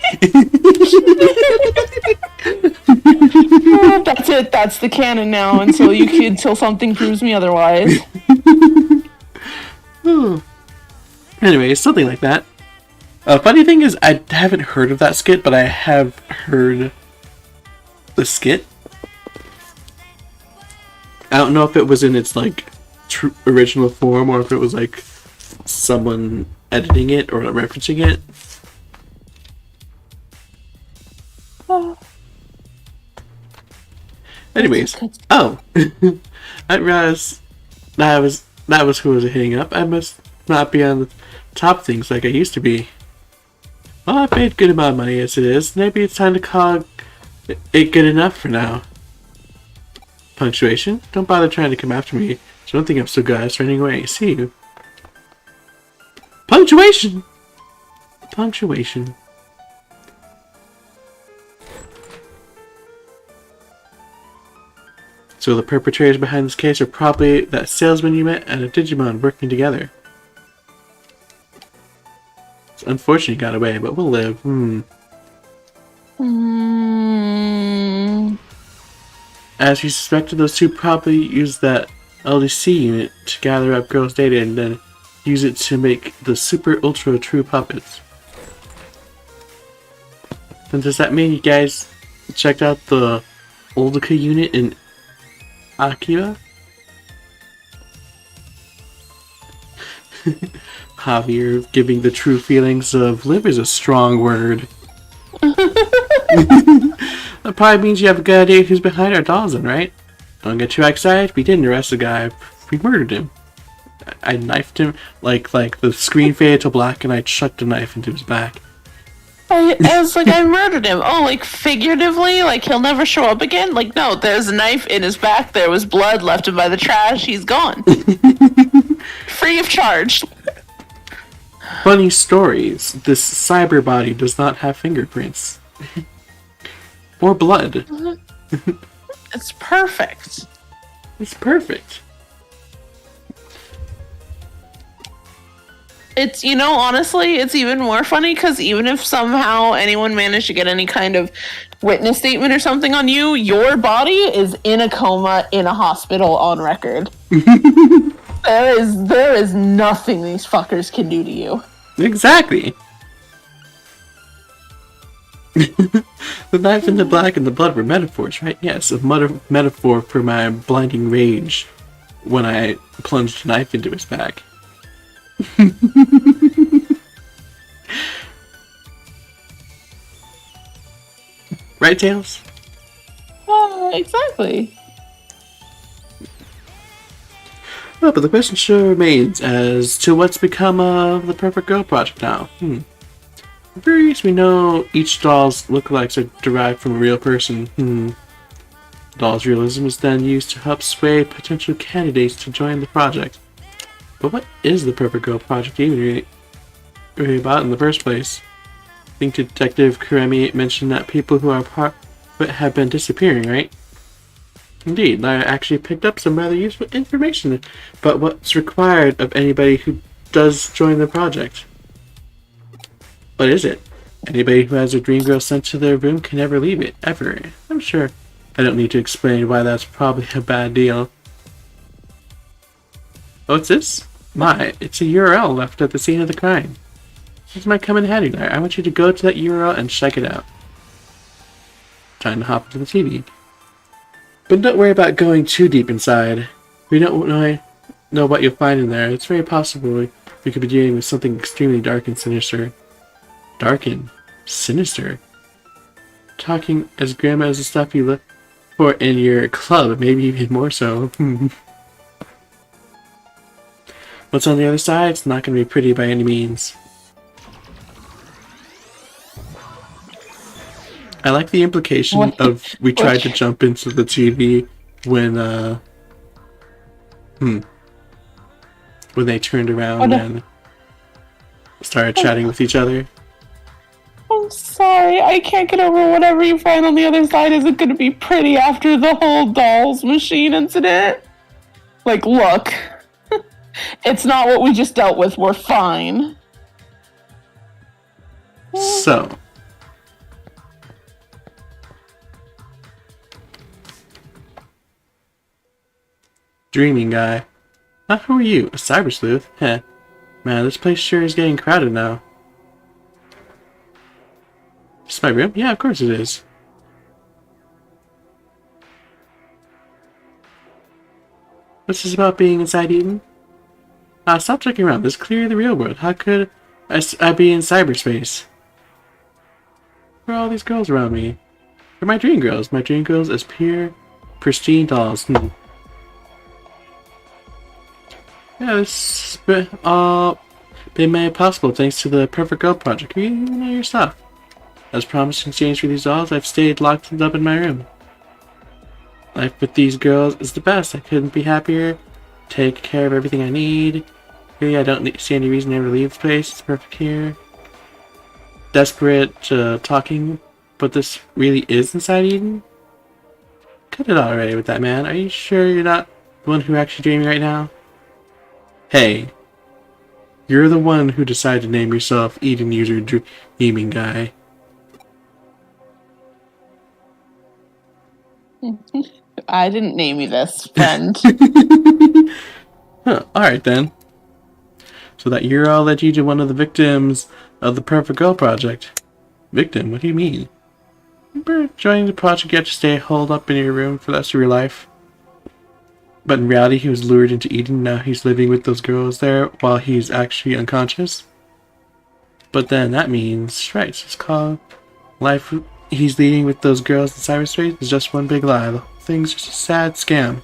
That's it, that's the canon now until something proves me otherwise. Anyway, something like that. Funny thing is, I haven't heard of that skit, but I have heard the skit. I don't know if it was in its like original form or if it was like someone editing it or referencing it. Anyways, oh, I realized that was who was hitting up. I must not be on the top of things like I used to be. Well, I paid a good amount of money as it is. Maybe it's time to call it good enough for now. Punctuation? Don't bother trying to come after me. I don't think I'm so good at running away. See you. Punctuation! Punctuation. So the perpetrators behind this case are probably that salesman you met and a Digimon working together. It's unfortunate he got away, but we'll live. As you suspected, those two probably used that LDC unit to gather up girls' data and then use it to make the super ultra true puppets. Then does that mean you guys checked out the Oldica unit in Akira? Javier, giving the true feelings of live is a strong word. That probably means you have a good idea who's behind our dolls then, right? Don't get too excited. We didn't arrest the guy. We murdered him. I knifed him. Like the screen faded to black and I chucked a knife into his back. I was like, I murdered him. Oh, like figuratively? Like he'll never show up again? Like, no, there's a knife in his back. There was blood left him by the trash. He's gone. Free of charge. Funny stories. This cyber body does not have fingerprints. Or blood. It's perfect. It's perfect. It's, honestly, it's even more funny because even if somehow anyone managed to get any kind of witness statement or something on you, your body is in a coma in a hospital on record. There is nothing these fuckers can do to you. Exactly. The knife in the black and the blood were metaphors, right? Yes, a metaphor for my blinding rage when I plunged a knife into his back. Right, Tails? Exactly. Well, but the question sure remains as to what's become of the Perfect Girl project now. At very least we know each doll's lookalikes are derived from a real person. The doll's realism is then used to help sway potential candidates to join the project. But what is the Perfect Girl project even really about in the first place? I think Detective Kuremi mentioned that people who are part of it have been disappearing, right? Indeed, I actually picked up some rather useful information about what's required of anybody who does join the project. What is it? Anybody who has a dream girl sent to their room can never leave it, ever. I'm sure I don't need to explain why that's probably a bad deal. What's this? It's a URL left at the scene of the crime. This might come in handy there. I want you to go to that URL and check it out. Time to hop into the TV. But don't worry about going too deep inside. We don't know what you'll find in there. It's very possible we could be dealing with something extremely dark and sinister. Dark and sinister? Talking as grandma as the stuff you look for in your club, maybe even more so. What's on the other side? It's not going to be pretty by any means. I like the implication of we tried to jump into the TV when they turned around and started chatting with each other. I'm sorry, I can't get over whatever you find on the other side isn't going to be pretty after the whole dolls machine incident. Like, look, it's not what we just dealt with. We're fine. So, dreaming guy. Who are you? A cyber sleuth? Heh. Man, this place sure is getting crowded now. Is this my room? Yeah, of course it is. What's this about being inside Eden? Stop checking around. This is clearly the real world. How could I be in cyberspace? Where are all these girls around me? They're my dream girls. My dream girls as pure, pristine dolls. Yeah, this been made possible thanks to the Perfect Girl project. You know your stuff. As promised in exchange for these dolls, I've stayed locked up in my room. Life with these girls is the best. I couldn't be happier. Take care of everything I need. Really, I don't see any reason to ever leave the place. It's perfect here. Desperate talking, but this really is inside Eden? Cut it out already with that, man. Are you sure you're not the one who actually dreaming right now? Hey, you're the one who decided to name yourself Eden User Dreaming Guy. I didn't name you this, friend. Alright then. So that URL led you to one of the victims of the Perfect Girl project. Victim? What do you mean? Remember joining the project you have to stay holed up in your room for the rest of your life? But in reality he was lured into Eden, now he's living with those girls there while he's actually unconscious? But then that means, right, it's called life he's leading with those girls in cyberspace is just one big lie. The whole thing's just a sad scam.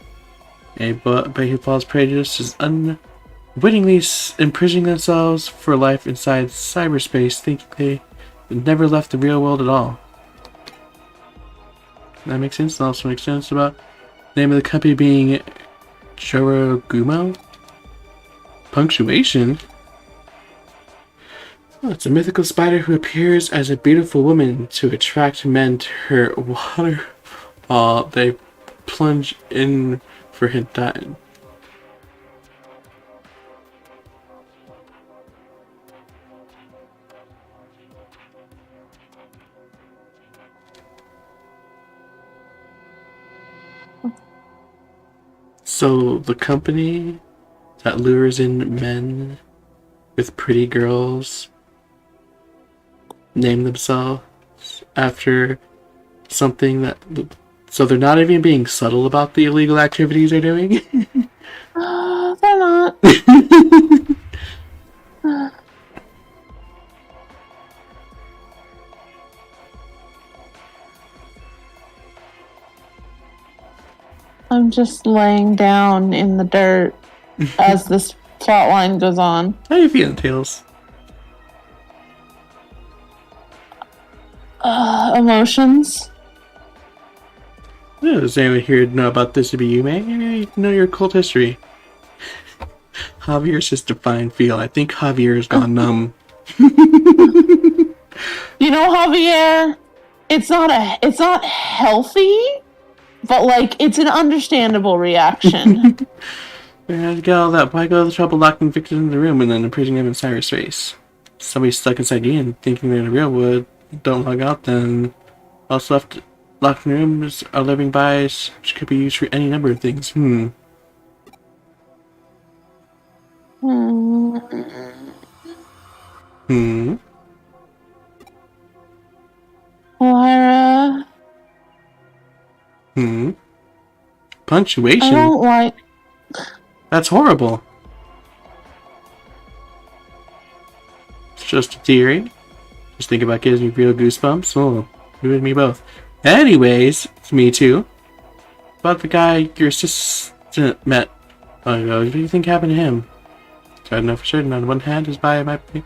Anybody who falls prey to this is unwittingly imprisoning themselves for life inside cyberspace, thinking they never left the real world at all. That makes sense. It also makes sense about the name of the company being Jorogumo? Punctuation? Oh, it's a mythical spider who appears as a beautiful woman to attract men to her waterfall. They plunge in for his time. So the company that lures in men with pretty girls name themselves after something that... So they're not even being subtle about the illegal activities they're doing? They're not. I'm just laying down in the dirt as this plot line goes on. How are you feeling, Tails? Emotions. Yeah, does anyone here know about this to be you, man? You know your cult history. Javier's just a fine feel. I think Javier's gone numb. You know, Javier, it's not healthy, but like it's an understandable reaction. Why go to the trouble locking Victor in the room and then imprisoning him in Cyrus' face? Somebody stuck inside you and thinking they're in the real wood. Don't log out, then also left locked in rooms are living bias, which could be used for any number of things. Lyra. Punctuation? I don't like... That's horrible. It's just a theory. Just think about getting me real goosebumps. Oh, you and me both. Anyways, it's me too. About the guy your assistant met. What do you think happened to him? I don't know for certain. On one hand, his body might be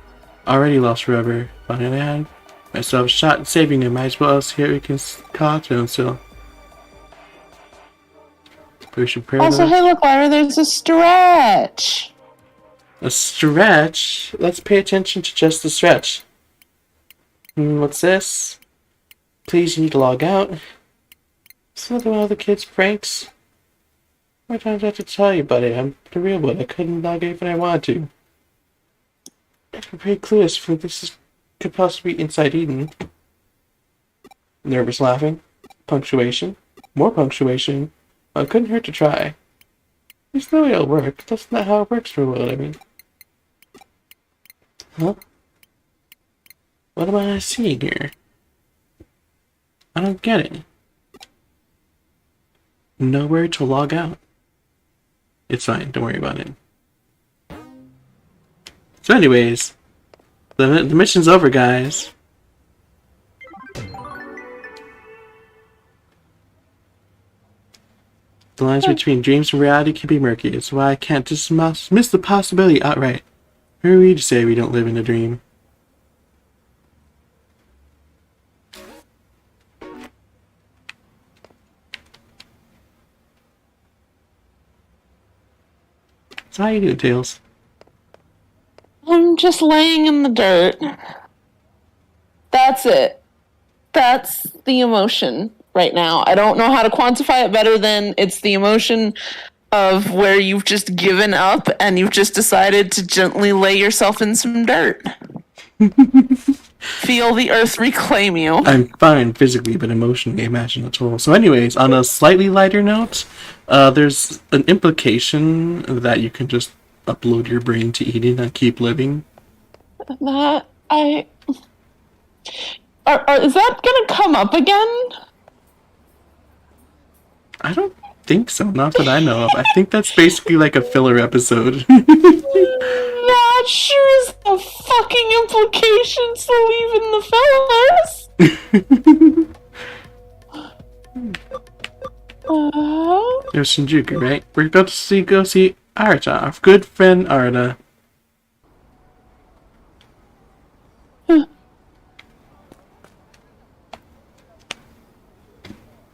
already lost forever. On the other hand, myself shot and saving him. Might as well see what we can call to him still. We should pray. Also, hey, look, Lyra, there's a stretch. A stretch? Let's pay attention to just the stretch. What's this? Please, you need to log out. It's another one of the kids' pranks. How many times do I have to tell you, buddy? I'm the real one. I couldn't log in if I wanted to. I'm pretty clueless for this could possibly be Inside Eden. Nervous laughing. Punctuation. More punctuation. Well, it couldn't hurt to try. There's no way it'll work. That's not how it works for a world, I mean. Huh? What am I seeing here? I don't get it. Nowhere to log out. It's fine, don't worry about it. So anyways, the mission's over, guys. The lines between dreams and reality can be murky. It's why I can't dismiss the possibility outright. Who are we to say we don't live in a dream? So how you doing, Tails? I'm just laying in the dirt. That's it. That's the emotion right now. I don't know how to quantify it better than it's the emotion of where you've just given up and you've just decided to gently lay yourself in some dirt. Feel the earth reclaim you. I'm fine physically, but emotionally, imagine a toll. So anyways, on a slightly lighter note, there's an implication that you can just upload your brain to Eden and keep living. Is that gonna come up again? I don't think so, not that I know of. I think that's basically like a filler episode. That sure is the fucking implications to leaving the fillers. There's Shinjuku, right? We're about to go see Arata, our good friend Arata.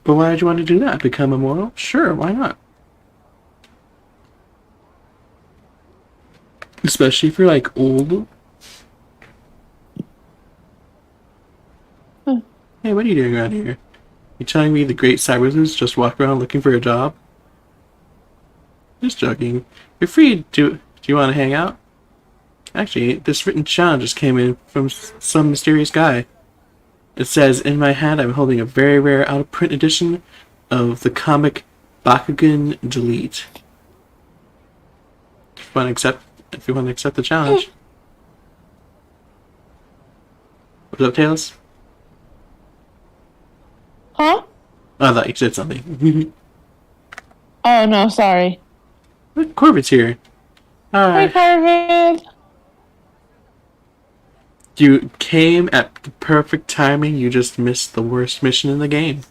But why did you want to do that? Become immortal? Sure, why not? Especially if you're like old. Hey, what are you doing around here? You telling me the great cybersleuths just walk around looking for a job? Just joking. You're free. Do you want to hang out? Actually, this written challenge just came in from some mysterious guy. It says, in my hand I'm holding a very rare out-of-print edition of the comic Bakugan Delete. If you want to accept the challenge. What's up, Tails? Huh? Oh, I thought you said something. Oh, no, sorry. Look, Corbett's here. Hi, Corbett. You came at the perfect timing. You just missed the worst mission in the game.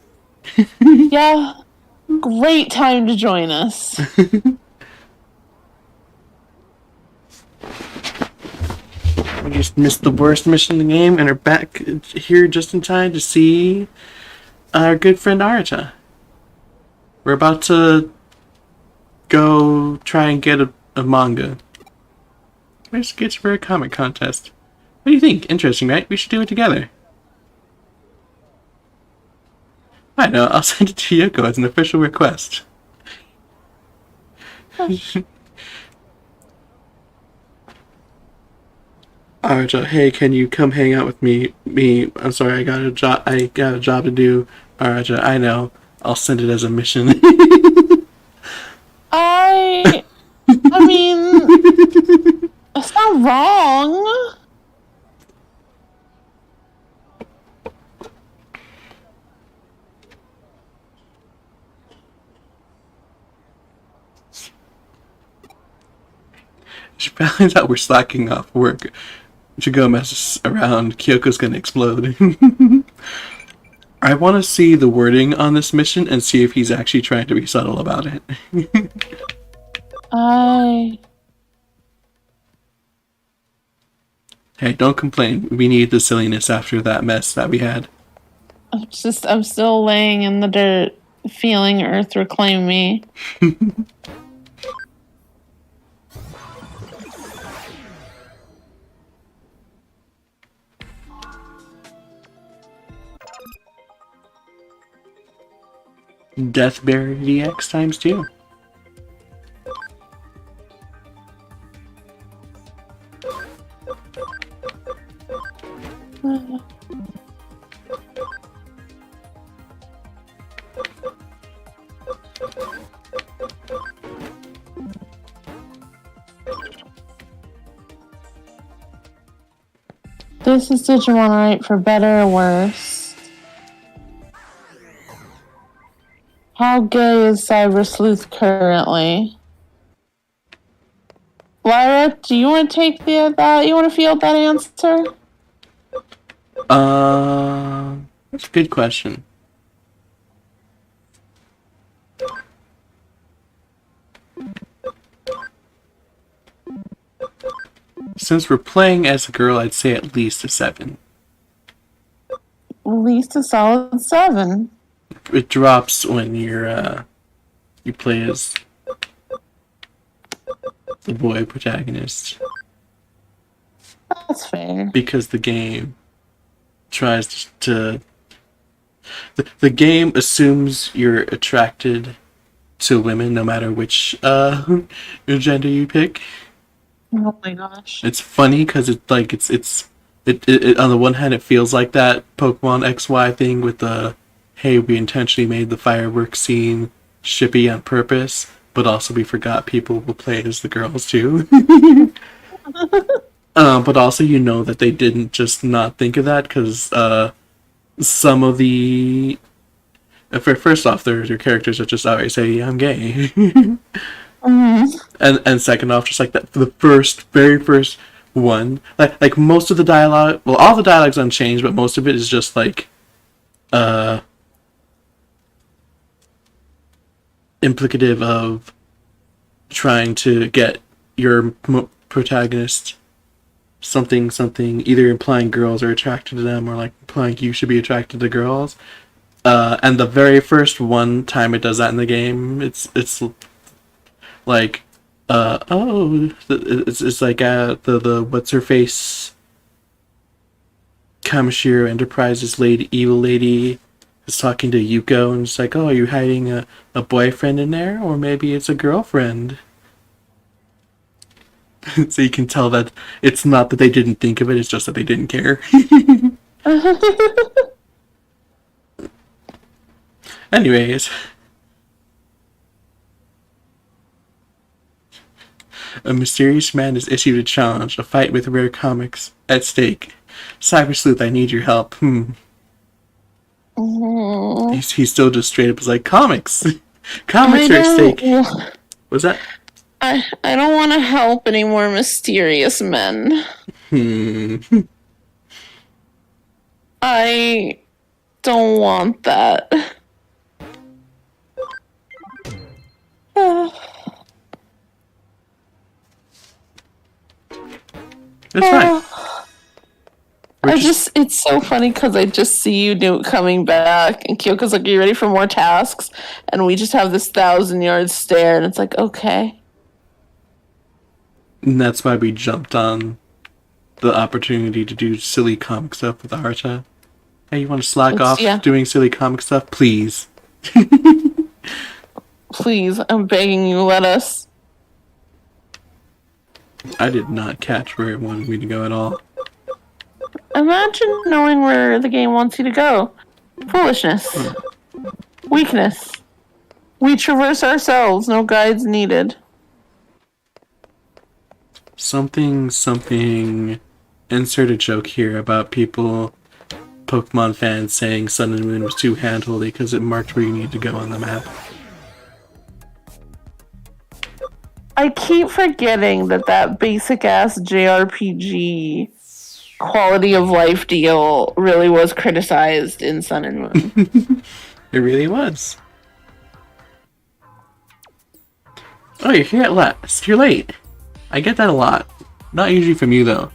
Yeah. Great time to join us. We just missed the worst mission in the game and are back here just in time to see our good friend Arata. We're about to go try and get a manga. Let's get for a comic contest. What do you think? Interesting, right? We should do it together. I know, I'll send it to Yoko as an official request. Arata, hey, can you come hang out with me? I'm sorry, I got a job to do. Arata, I know. I'll send it as a mission. I mean, it's not wrong. She finds out we're slacking off work. She go mess around. Kyoko's gonna explode. I want to see the wording on this mission and see if he's actually trying to be subtle about it. Hey, don't complain. We need the silliness after that mess that we had. I'm still laying in the dirt, feeling Earth reclaim me. Deathbear DX times 2. This is Digimon, right? For better or worse. How gay is Cyber Sleuth currently? Lyra, do you want to take that? You want to field that answer? That's a good question. Since we're playing as a girl, I'd say at least a 7. At least a solid 7. It drops when you play as the boy protagonist. That's fair. Because the game tries to... The game assumes you're attracted to women no matter which gender you pick. Oh my gosh. It's funny because it on the one hand it feels like that Pokemon XY thing with the hey, we intentionally made the fireworks scene shippy on purpose, but also we forgot people will play as the girls too. But also you know that they didn't just not think of that because some of the first off their characters are just outright say I'm gay. And second off, just like that for the very first one, like most of the dialogue, well, all the dialogue's unchanged, but most of it is just like implicative of trying to get your protagonist something, either implying girls are attracted to them or like implying you should be attracted to girls. And the very first one time it does that in the game, it's like it's like the what's her face Kamishiro Enterprises evil lady is talking to Yuko and it's like, oh, are you hiding a boyfriend in there? Or maybe it's a girlfriend. So you can tell that it's not that they didn't think of it, it's just that they didn't care. Anyways. A mysterious man is issued a challenge, a fight with rare comics at stake. Cyber Sleuth, I need your help. He's still just straight up is like, comics! Comics are at stake. What's that? I don't want to help any more mysterious men. I don't want that. It's fine. It's so funny because I just see you coming back, and Kyoko's like, are you ready for more tasks? And we just have this 1,000-yard stare, and it's like, okay. And that's why we jumped on the opportunity to do silly comic stuff with Arata. Hey, you want to slack off doing silly comic stuff? Please. Please, I'm begging you, let us. I did not catch where it wanted me to go at all. Imagine knowing where the game wants you to go. Foolishness. Weakness. We traverse ourselves, no guides needed. Something, insert a joke here about Pokemon fans saying Sun and Moon was too handholdy because it marked where you need to go on the map. I keep forgetting that basic-ass JRPG quality of life deal really was criticized in Sun and Moon. It really was. Oh, you're here at last. You're late. I get that a lot. Not usually from you, though.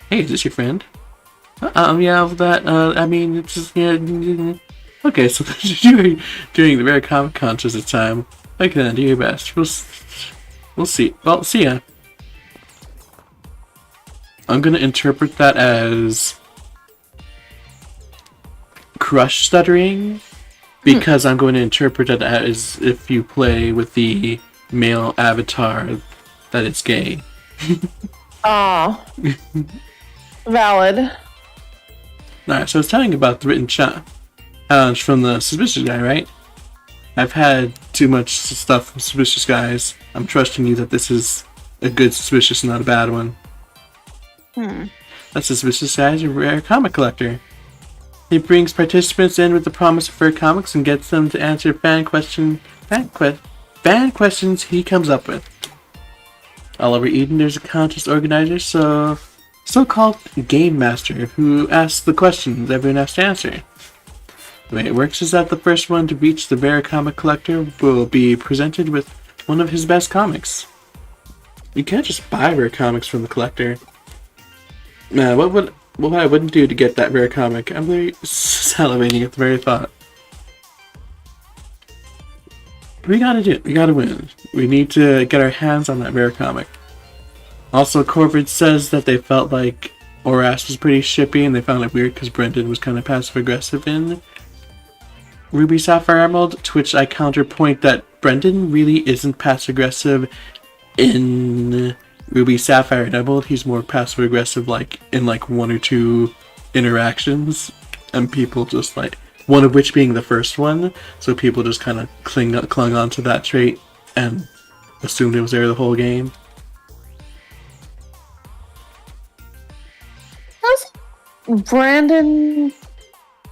Hey, is this your friend? Yeah, it's just, yeah. Okay, so you're doing the very comic conscious this time. Okay, then, do your best. We'll see. Well, see ya. I'm gonna interpret that as crush stuttering, because I'm going to interpret it as if you play with the male avatar that it's gay. Valid. Alright, so I was telling you about the written challenge from the suspicious guy, right? I've had too much stuff from suspicious guys. I'm trusting you that this is a good suspicious, not a bad one. That suspicious guy is a rare comic collector. He brings participants in with the promise of rare comics and gets them to answer fan questions he comes up with. All over Eden, there's a contest organizer, so-called game master, who asks the questions everyone has to answer. The way it works is that the first one to reach the rare comic collector will be presented with one of his best comics. You can't just buy rare comics from the collector. What I wouldn't do to get that rare comic? I'm very salivating at the very thought. We gotta do it. We gotta win. We need to get our hands on that rare comic. Also, Corvid says that they felt like Oras was pretty shippy and they found it weird because Brendan was kind of passive-aggressive in Ruby Sapphire Emerald, to which I counterpoint that Brendan really isn't passive-aggressive in Ruby Sapphire and Emerald. He's more passive-aggressive in one or two interactions, and people just one of which being the first one, so people just kind of clung on to that trait and assumed it was there the whole game. Brandon...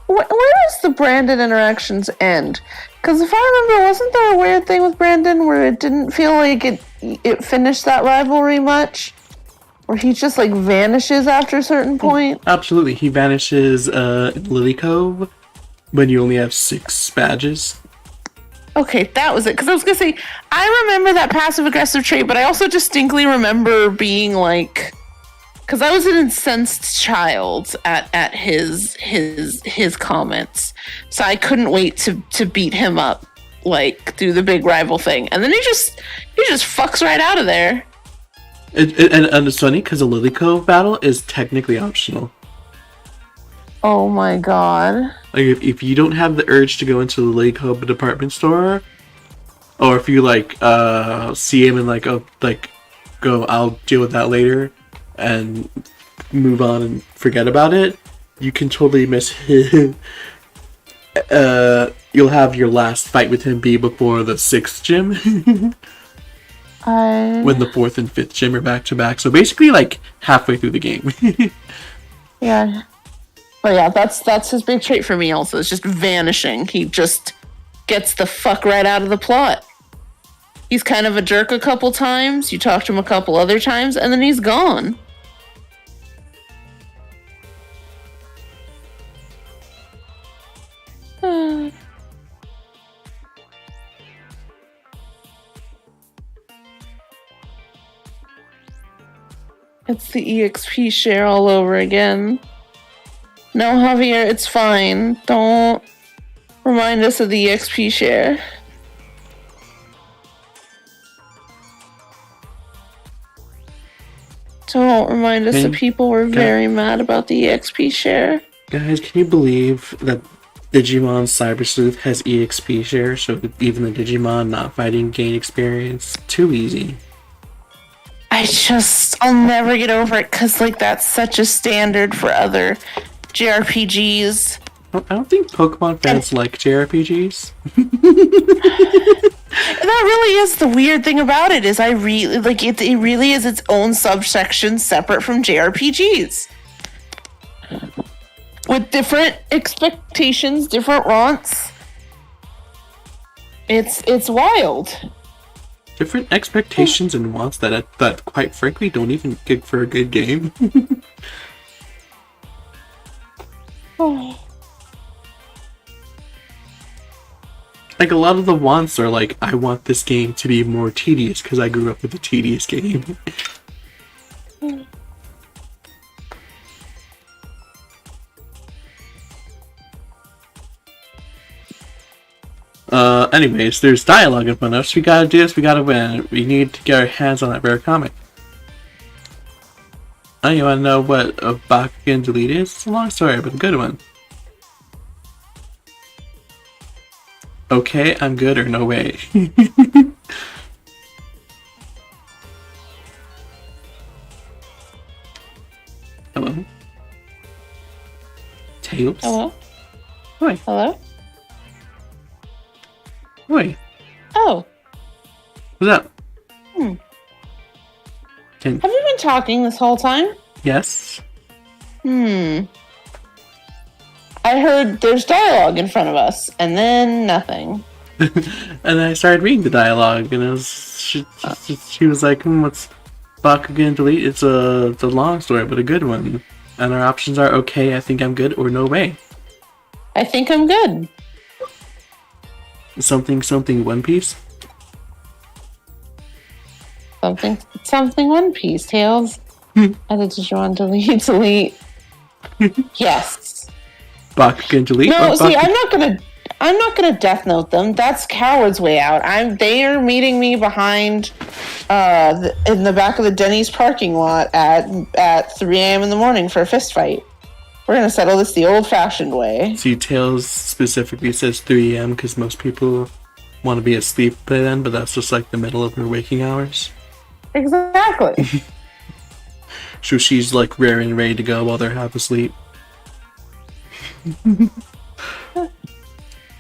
Where does the Brandon interactions end? Because if I remember, wasn't there a weird thing with Brandon where it didn't feel like it finished that rivalry much? Where he just vanishes after a certain point? Absolutely. He vanishes in Lily Cove when you only have 6 badges. Okay, that was it. Because I was going to say, I remember that passive-aggressive trait, but I also distinctly remember being because I was an incensed child at his comments, so I couldn't wait to beat him up through the big rival thing, and then he just fucks right out of there. And it's funny because the Lily Cove battle is technically optional. Oh my god. Like, if you don't have the urge to go into the Lake Hub department store, or if you, like, see him and, like, go, I'll deal with that later, and move on and forget about it, you can totally miss him. You'll have your last fight with him be before the 6th gym. When the 4th and 5th gym are back to back. So basically, like, halfway through the game. Yeah. But yeah, that's his big trait for me also. It's just vanishing. He just gets the fuck right out of the plot. He's kind of a jerk a couple times. You talk to him a couple other times, and then he's gone. It's the EXP share all over again. No, Javier, it's fine. Don't remind us of the EXP share. Don't remind us that people were very mad about the EXP share. Guys, can you believe that Digimon Cyber Sleuth has EXP share, so even the Digimon not fighting gain experience? Too easy. I'll never get over it, because, like, that's such a standard for other JRPGs. I don't think Pokemon fans like JRPGs. That really is the weird thing about it, is I really, like, it really is its own subsection separate from JRPGs. With different expectations, different wants. It's wild. Different expectations and wants that quite frankly don't even give for a good game. Like, a lot of the wants are like, I want this game to be more tedious because I grew up with a tedious game. Anyways, there's dialogue in front of us. We gotta do this, we gotta win. We need to get our hands on that rare comic. Oh, you wanna know what a Bakugan Delete is? It's a long story, but a good one. Okay, I'm good or no way. Hello? Tails? Hello? Hi. Hello? Oi. Oh. What's up? Have you been talking this whole time? Yes. I heard there's dialogue in front of us, and then nothing. And I started reading the dialogue, and it was she was like, "What's Bakugan Delete? It's a long story, but a good one. And our options are okay, I think I'm good, or no way. I think I'm good. Something One Piece." Something One Piece, Tails. Other Digimon delete. Yes. Bakugan Delete. No, see, I'm not gonna Death Note them. That's Coward's way out. They are meeting me behind, in the back of the Denny's parking lot at 3 a.m. in the morning for a fist fight. We're gonna settle this the old-fashioned way. See, Tails specifically says 3 a.m. because most people want to be asleep by then, but that's just like the middle of their waking hours. Exactly. So she's like raring and ready to go while they're half asleep.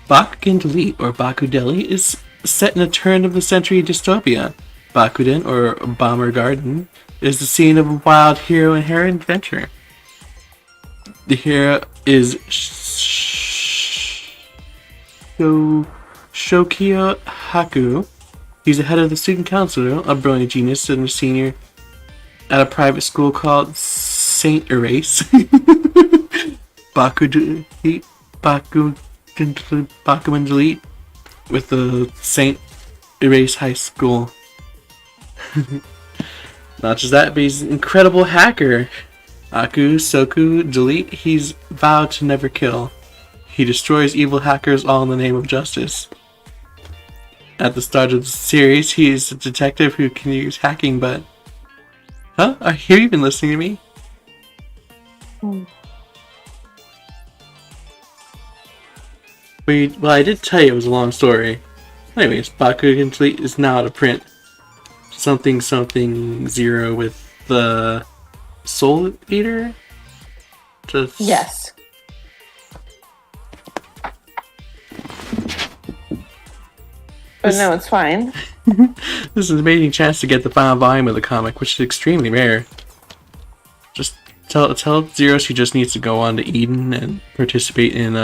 Bakugan Delete, or Bakudeli, is set in a turn-of-the-century dystopia. Bakuden, or Bomber Garden, is the scene of a wild hero and heroine adventure. The hero is Shokio Haku. He's the head of the student council, a brilliant genius and a senior at a private school called Saint Erase. Bakuman Delete with the Saint Erase High School. Not just that, but he's an incredible hacker. Soku Delete, he's vowed to never kill. He destroys evil hackers all in the name of justice. At the start of the series, he's a detective who can use hacking, but... Huh? Are you even listening to me? Well, I did tell you it was a long story. Anyways, Baku Complete is now out of print. Something 0 with the Soul Eater? Yes. But no, it's fine. This is an amazing chance to get the final volume of the comic, which is extremely rare. Just tell Zero she just needs to go on to Eden and participate in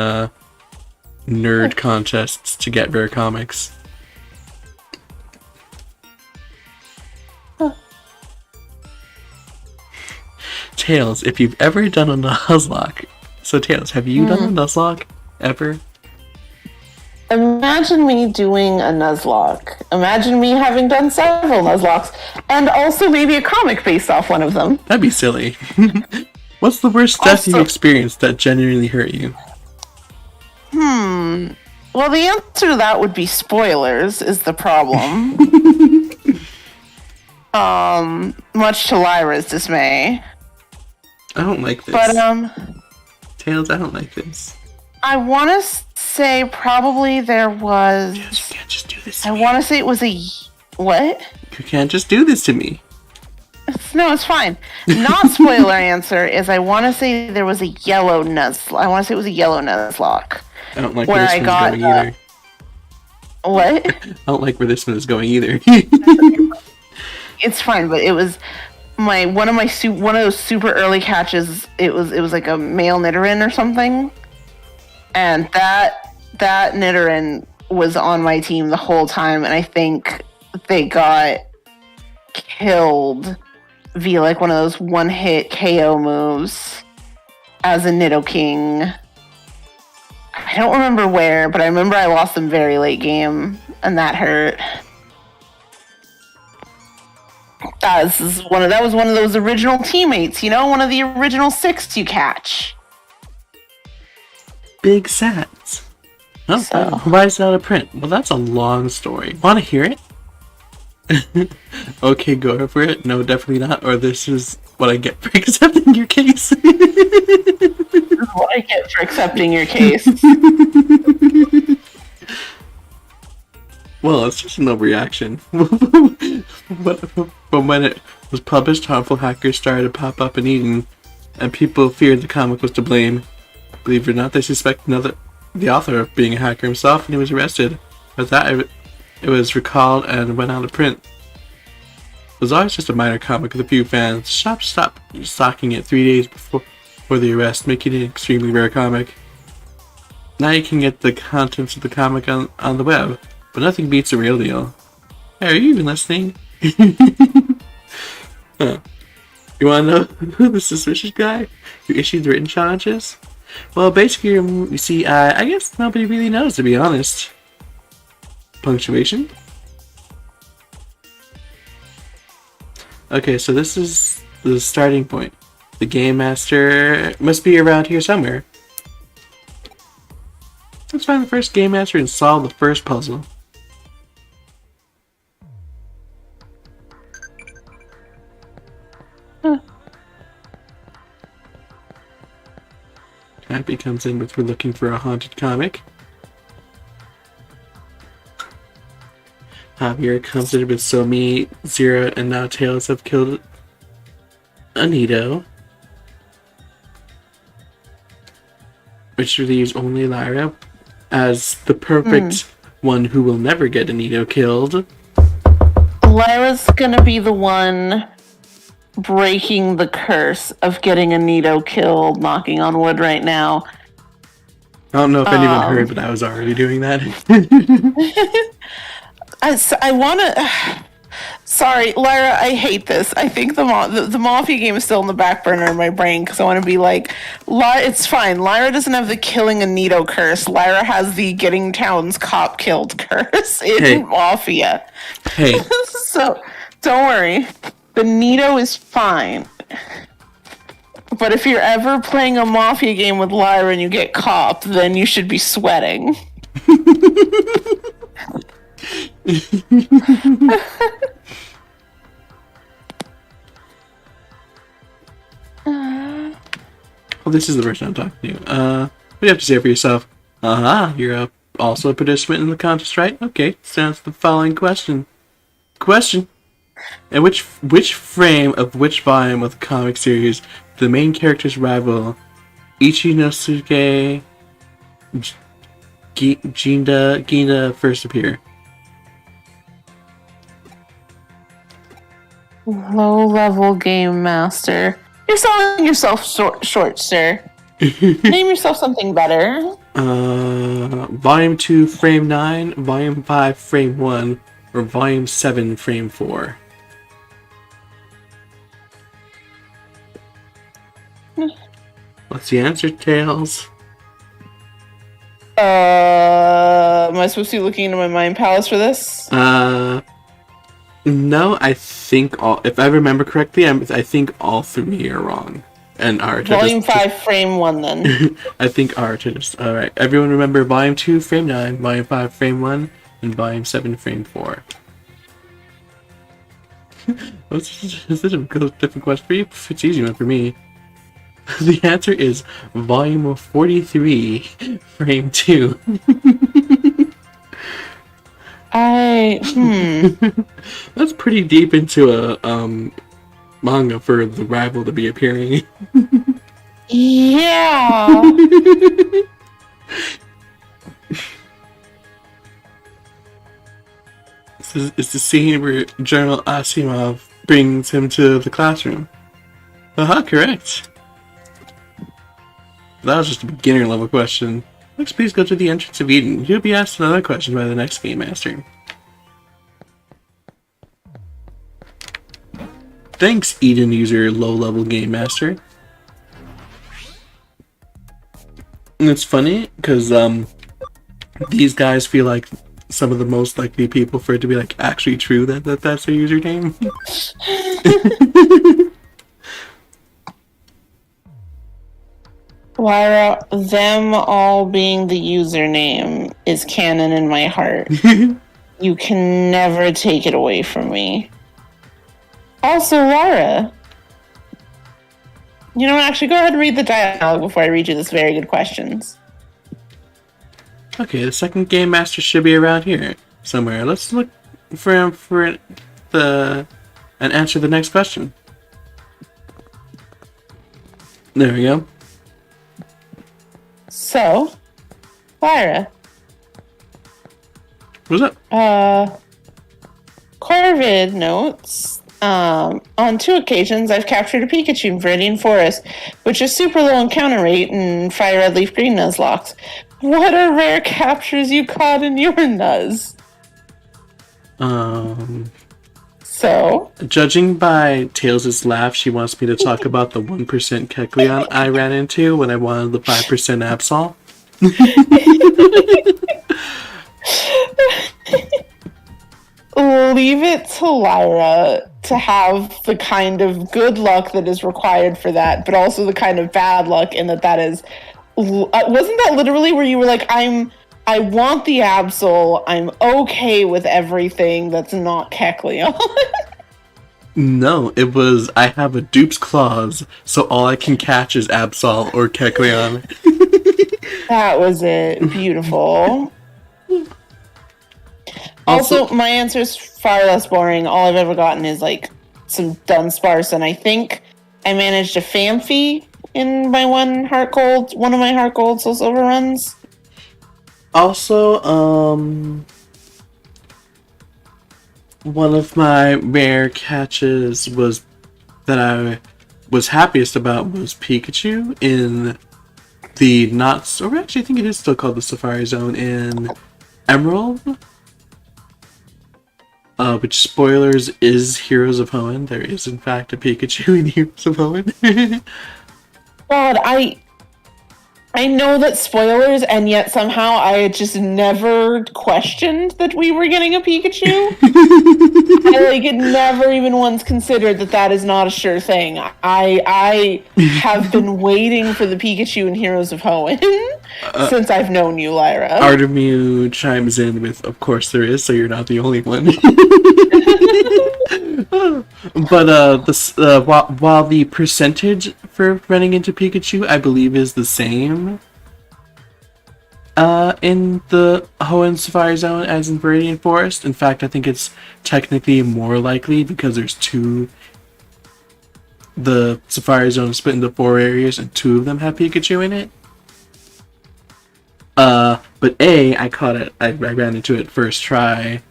nerd contests to get rare comics. Tails, if you've ever done a Nuzlocke. So Tails, have you done a Nuzlocke ever? Imagine me doing a Nuzlocke. Imagine me having done several Nuzlocks, and also maybe a comic based off one of them. That'd be silly. What's the worst death you've experienced that genuinely hurt you? Well, the answer to that would be spoilers is the problem. Much to Lyra's dismay. I don't like this. But, Tails, I don't like this. I want to say probably there was... Tails, you can't just do this to I me. want to say it was a... What? You can't just do this to me. No, it's fine. Not spoiler answer is I want to say there was a yellow Nuzlocke. I want to say it was a yellow Nuzlocke. I don't like where this one's going either. What? I don't like where this one is going either. It's fine, but it was one of those super early catches. It was like a male Nidoran or something, and that Nidoran was on my team the whole time, and I think they got killed via like one of those one-hit KO moves as a Nidoking. I don't remember where, but I remember I lost them very late game, and that hurt. That was one of those original teammates, one of the original 6 you catch. Big sats. Oh, So. why is it out of print? Well, that's a long story. Want to hear it? Okay, go for it. No, definitely not. Or this is what I get for accepting your case. This is what I get for accepting your case. Well, it's just an overreaction. From when it was published, harmful hackers started to pop up in Eden, and people feared the comic was to blame. Believe it or not, they suspect the author of being a hacker himself, and he was arrested. With that, it was recalled and went out of print. It was always just a minor comic with a few fans. Shops stopped stocking it 3 days before the arrest, making it an extremely rare comic. Now you can get the contents of the comic on the web, but nothing beats the real deal. Hey, are you even listening? Huh. You wanna know who the suspicious guy who issued the written challenges? Well, basically, you see, I guess nobody really knows, to be honest. Punctuation? Okay, so this is the starting point. The Game Master must be around here somewhere. Let's find the first Game Master and solve the first puzzle. Happy comes in with we're looking for a haunted comic. Javier comes in with so me, Zero, and now Tails have killed Anito. Which leaves only Lyra as the perfect one who will never get Anito killed. Lyra's gonna be the one breaking the curse of getting Anito killed, knocking on wood right now. I don't know if anyone heard, but I was already doing that. I want to... Sorry, Lyra, I hate this. I think the Mafia game is still in the back burner in my brain because I want to be like, it's fine. Lyra doesn't have the killing Anito curse. Lyra has the getting Town's cop killed curse in Mafia. Hey. So, don't worry. Benito is fine. But if you're ever playing a Mafia game with Lyra and you get cop, then you should be sweating. Well, this is the version I'm talking to you. What do you have to say for yourself? You're also a participant in the contest, right? Okay, sounds the following question. In which frame of which volume of the comic series the main character's rival Ichinosuke Ginda first appear? Low-level game master. You're selling yourself short, sir. Name yourself something better. Volume 2, Frame 9, Volume 5, Frame 1, or Volume 7, Frame 4? What's the answer, Tails? Am I supposed to be looking into my mind palace for this? No, I think if I remember correctly, I think all three are wrong. And Arata Volume 5, Frame 1, then. I think Arata just... Alright, everyone remember Volume 2, Frame 9, Volume 5, Frame 1, and Volume 7, Frame 4. Is this a different question for you? It's easy one for me. The answer is Volume 43, Frame 2. That's pretty deep into a manga for the rival to be appearing. Yeah. It's the scene where General Asimov brings him to the classroom. Correct. That was just a beginner level question. Next, please go to the entrance of Eden. You'll be asked another question by the next Game Master. Thanks, Eden user low-level Game Master. And it's funny, because these guys feel like some of the most likely people for it to be like actually true that's their username. Lyra, them all being the username is canon in my heart. You can never take it away from me. Also, Lyra. You know what? Actually, go ahead and read the dialogue before I read you this very good questions. Okay, the second Game Master should be around here somewhere. Let's look for him and answer the next question. There we go. So, Lyra. What's up? Corvid notes, on 2 occasions I've captured a Pikachu in Viridian Forest, which is super low encounter rate and fire red leaf green Nuzlocke. What are rare captures you caught in your Nuz? So? Judging by Tails' laugh, she wants me to talk about the 1% Kecleon I ran into when I wanted the 5% Absol. Leave it to Lyra to have the kind of good luck that is required for that, but also the kind of bad luck in that is... wasn't that literally where you were like, I want the Absol, I'm okay with everything that's not Kecleon? No, it was, I have a dupe's claws, so all I can catch is Absol or Kecleon. That was it. Beautiful. Also, my answer is far less boring. All I've ever gotten is, like, some Dunsparce, and I think I managed a Phanpy in my one of my Heart Gold Soul Silver runs. Also, one of my rare catches that I was happiest about was Pikachu in the or actually I think it is still called the Safari Zone in Emerald. Which, spoilers, is Heroes of Hoenn. There is, in fact, a Pikachu in Heroes of Hoenn. God, I know that spoilers, and yet somehow I just never questioned that we were getting a Pikachu. It never even once considered that is not a sure thing. I have been waiting for the Pikachu in Heroes of Hoenn since I've known you, Lyra. Artemu chimes in with, of course there is, so you're not the only one. But while the percentage for running into Pikachu, I believe, is the same, In the Hoenn Safari Zone as in Viridian Forest. In fact, I think it's technically more likely because there's two. The Safari Zone is split into 4 areas and 2 of them have Pikachu in it. But A, I caught it. I ran into it first try.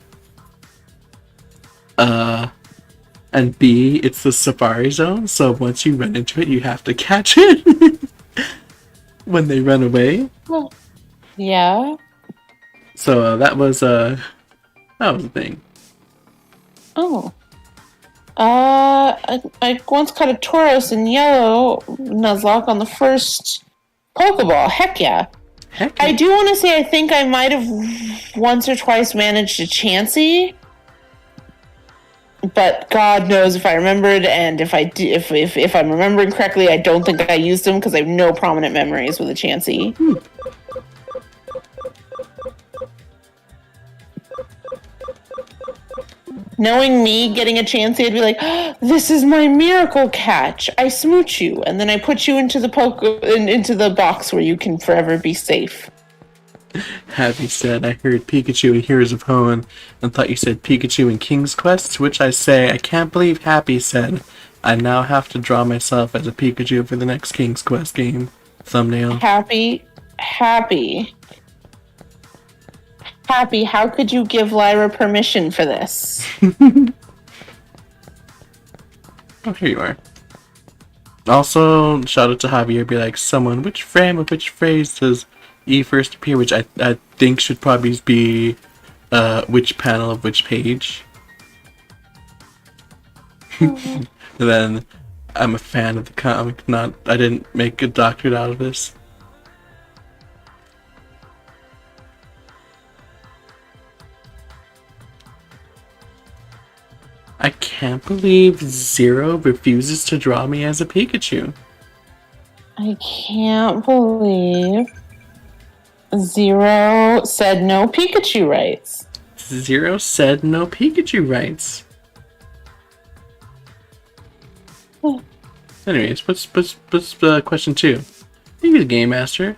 And B, it's the Safari Zone, so once you run into it, you have to catch it when they run away. Well, yeah. So that was a thing. Oh. I once caught a Tauros in yellow Nuzlocke on the first Pokeball. Heck yeah. Heck yeah. I do want to say I think I might have once or twice managed a Chansey, but God knows if I remembered, and if I'm remembering correctly, I don't think I used them because I have no prominent memories with a Chansey. Knowing me getting a Chansey, I'd be like, oh, "This is my miracle catch! I smooch you, and then I put you into the box where you can forever be safe." Happy said, I heard Pikachu in Heroes of Hoenn and thought you said Pikachu in King's Quest, to which I say, I can't believe Happy said, I now have to draw myself as a Pikachu for the next King's Quest game. Thumbnail. Happy, how could you give Lyra permission for this? Oh, here you are. Also, shout out to Javier, be like, someone, which frame of which phrase does E first appear, which I think should probably be which panel of which page. And then I'm a fan of the comic, I didn't make a doctorate out of this. I can't believe Zero refuses to draw me as a Pikachu. I can't believe Zero said no Pikachu rights. Zero said no Pikachu rights. Anyways, what's question 2? Maybe the Game Master.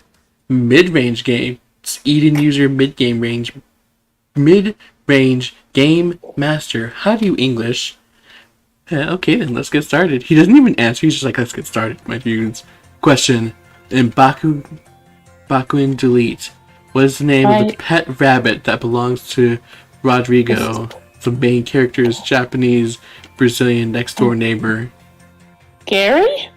Mid-range game. It's Eden user mid-game range. Mid-range Game Master. How do you English? Okay, then let's get started. He doesn't even answer. He's just like, let's get started, my dudes. Question. In Bakuin Delete. What is the name of the pet rabbit that belongs to Rodrigo, the main character's Japanese Brazilian next door neighbor? Gary?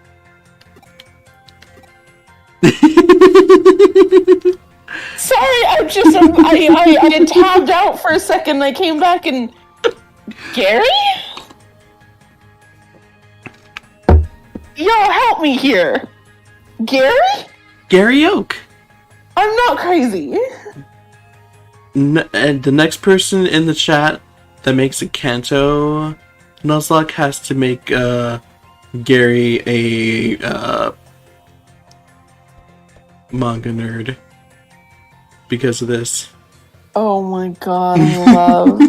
Sorry, I had tabbed out for a second. I came back and Gary? Yo, help me here. Gary? Gary Oak. I'm not crazy. And the next person in the chat that makes a Kanto Nuzlocke has to make Gary a manga nerd because of this. Oh my god, I love.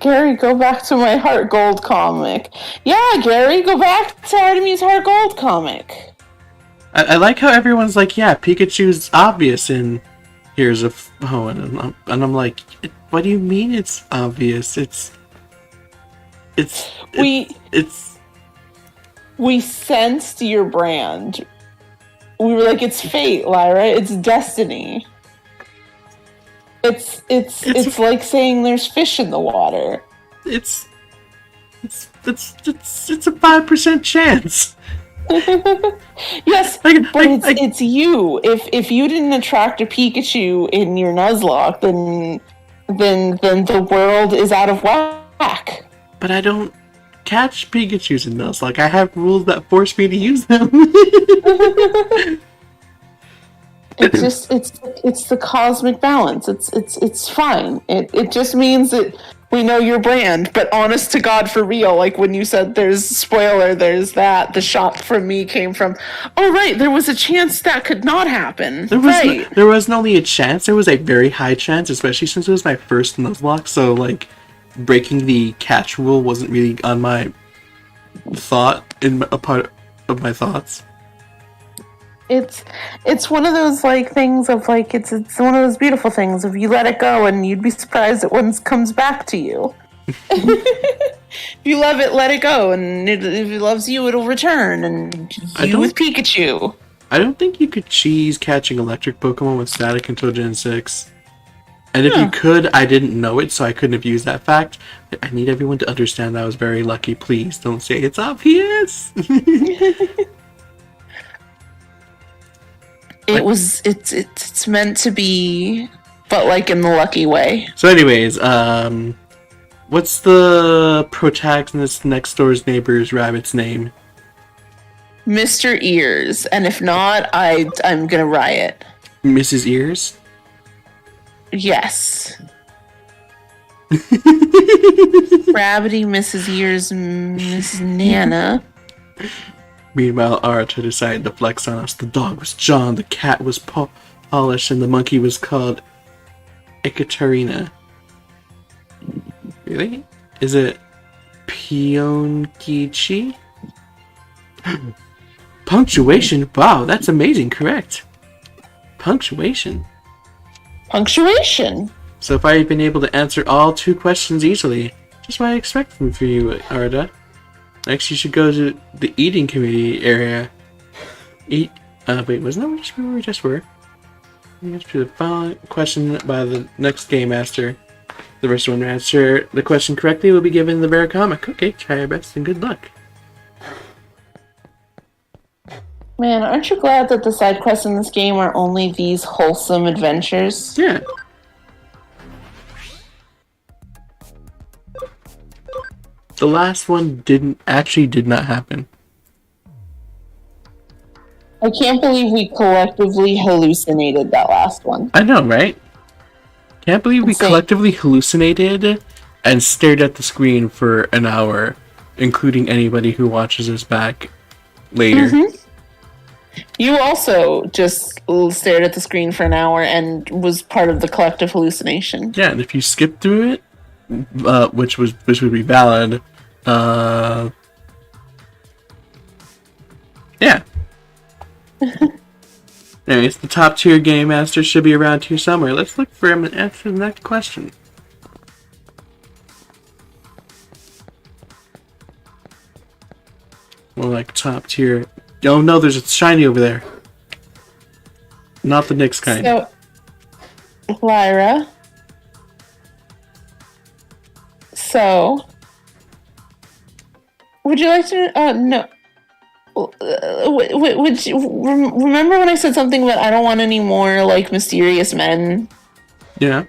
Gary, go back to my Heart Gold comic. Yeah, Gary, go back to Artemy's Heart Gold comic. I like how everyone's like, yeah, Pikachu's obvious in Heroes of Hoenn, and I'm like, what do you mean it's obvious? We sensed your brand. We were like, it's fate, Lyra. It's destiny. It's like saying there's fish in the water. It's a 5% chance. Yes, but it's you. If you didn't attract a Pikachu in your Nuzlocke, then the world is out of whack. But I don't catch Pikachus in Nuzlocke. I have rules that force me to use them. It's the cosmic balance. It's fine. It just means that we know your brand, but honest to God, for real, like when you said there's spoiler, there's that, the shot from me came from, oh right, there was a chance that could not happen. There wasn't only a chance, there was a very high chance, especially since it was my first Nuzlocke, so like breaking the catch rule wasn't really on my thought, in a part of my thoughts. It's one of those like things of like it's one of those beautiful things of you let it go and you'd be surprised it once comes back to you. If you love it, let it go, and if it loves you, it'll return. And you with Pikachu. I don't think you could cheese catching electric Pokemon with static until Gen 6. And if you could, I didn't know it, so I couldn't have used that fact. I need everyone to understand that I was very lucky. Please don't say it's obvious. It's meant to be, but like in the lucky way. So anyways, what's the protagonist next door's neighbor's rabbit's name? Mr. Ears, and if not, I'm gonna riot. Mrs. Ears? Yes. Gravity, Mrs. Ears, Mrs. Nana. Meanwhile, Arata decided to flex on us. The dog was John, the cat was Polish, and the monkey was called Ekaterina. Really? Is it Pionkichi? Punctuation? Wow, that's amazing. Correct. Punctuation. Punctuation. So if I had been able to answer all 2 questions easily, just what I expect from you, Arata. Next, you should go to the eating committee area. Wait, wasn't that where we just were? Answer the following question by the next game master. The first one to answer the question correctly will be given the rare comic. Okay, try your best and good luck. Man, aren't you glad that the side quests in this game are only these wholesome adventures? Yeah. The last one did not happen. I can't believe we collectively hallucinated that last one. I know, right? Can't believe we collectively hallucinated and stared at the screen for an hour, including anybody who watches us back later. Mm-hmm. You also just stared at the screen for an hour and was part of the collective hallucination. Yeah, and if you skip through it, which would be valid, yeah. Anyways, the top tier game master should be around here somewhere. Let's look for him and answer the next question. More like top tier. Oh no, there's a shiny over there. Not the Nyx kind. So, Lyra. So, would you like to? No. Would you remember when I said something about I don't want any more like mysterious men? Yeah.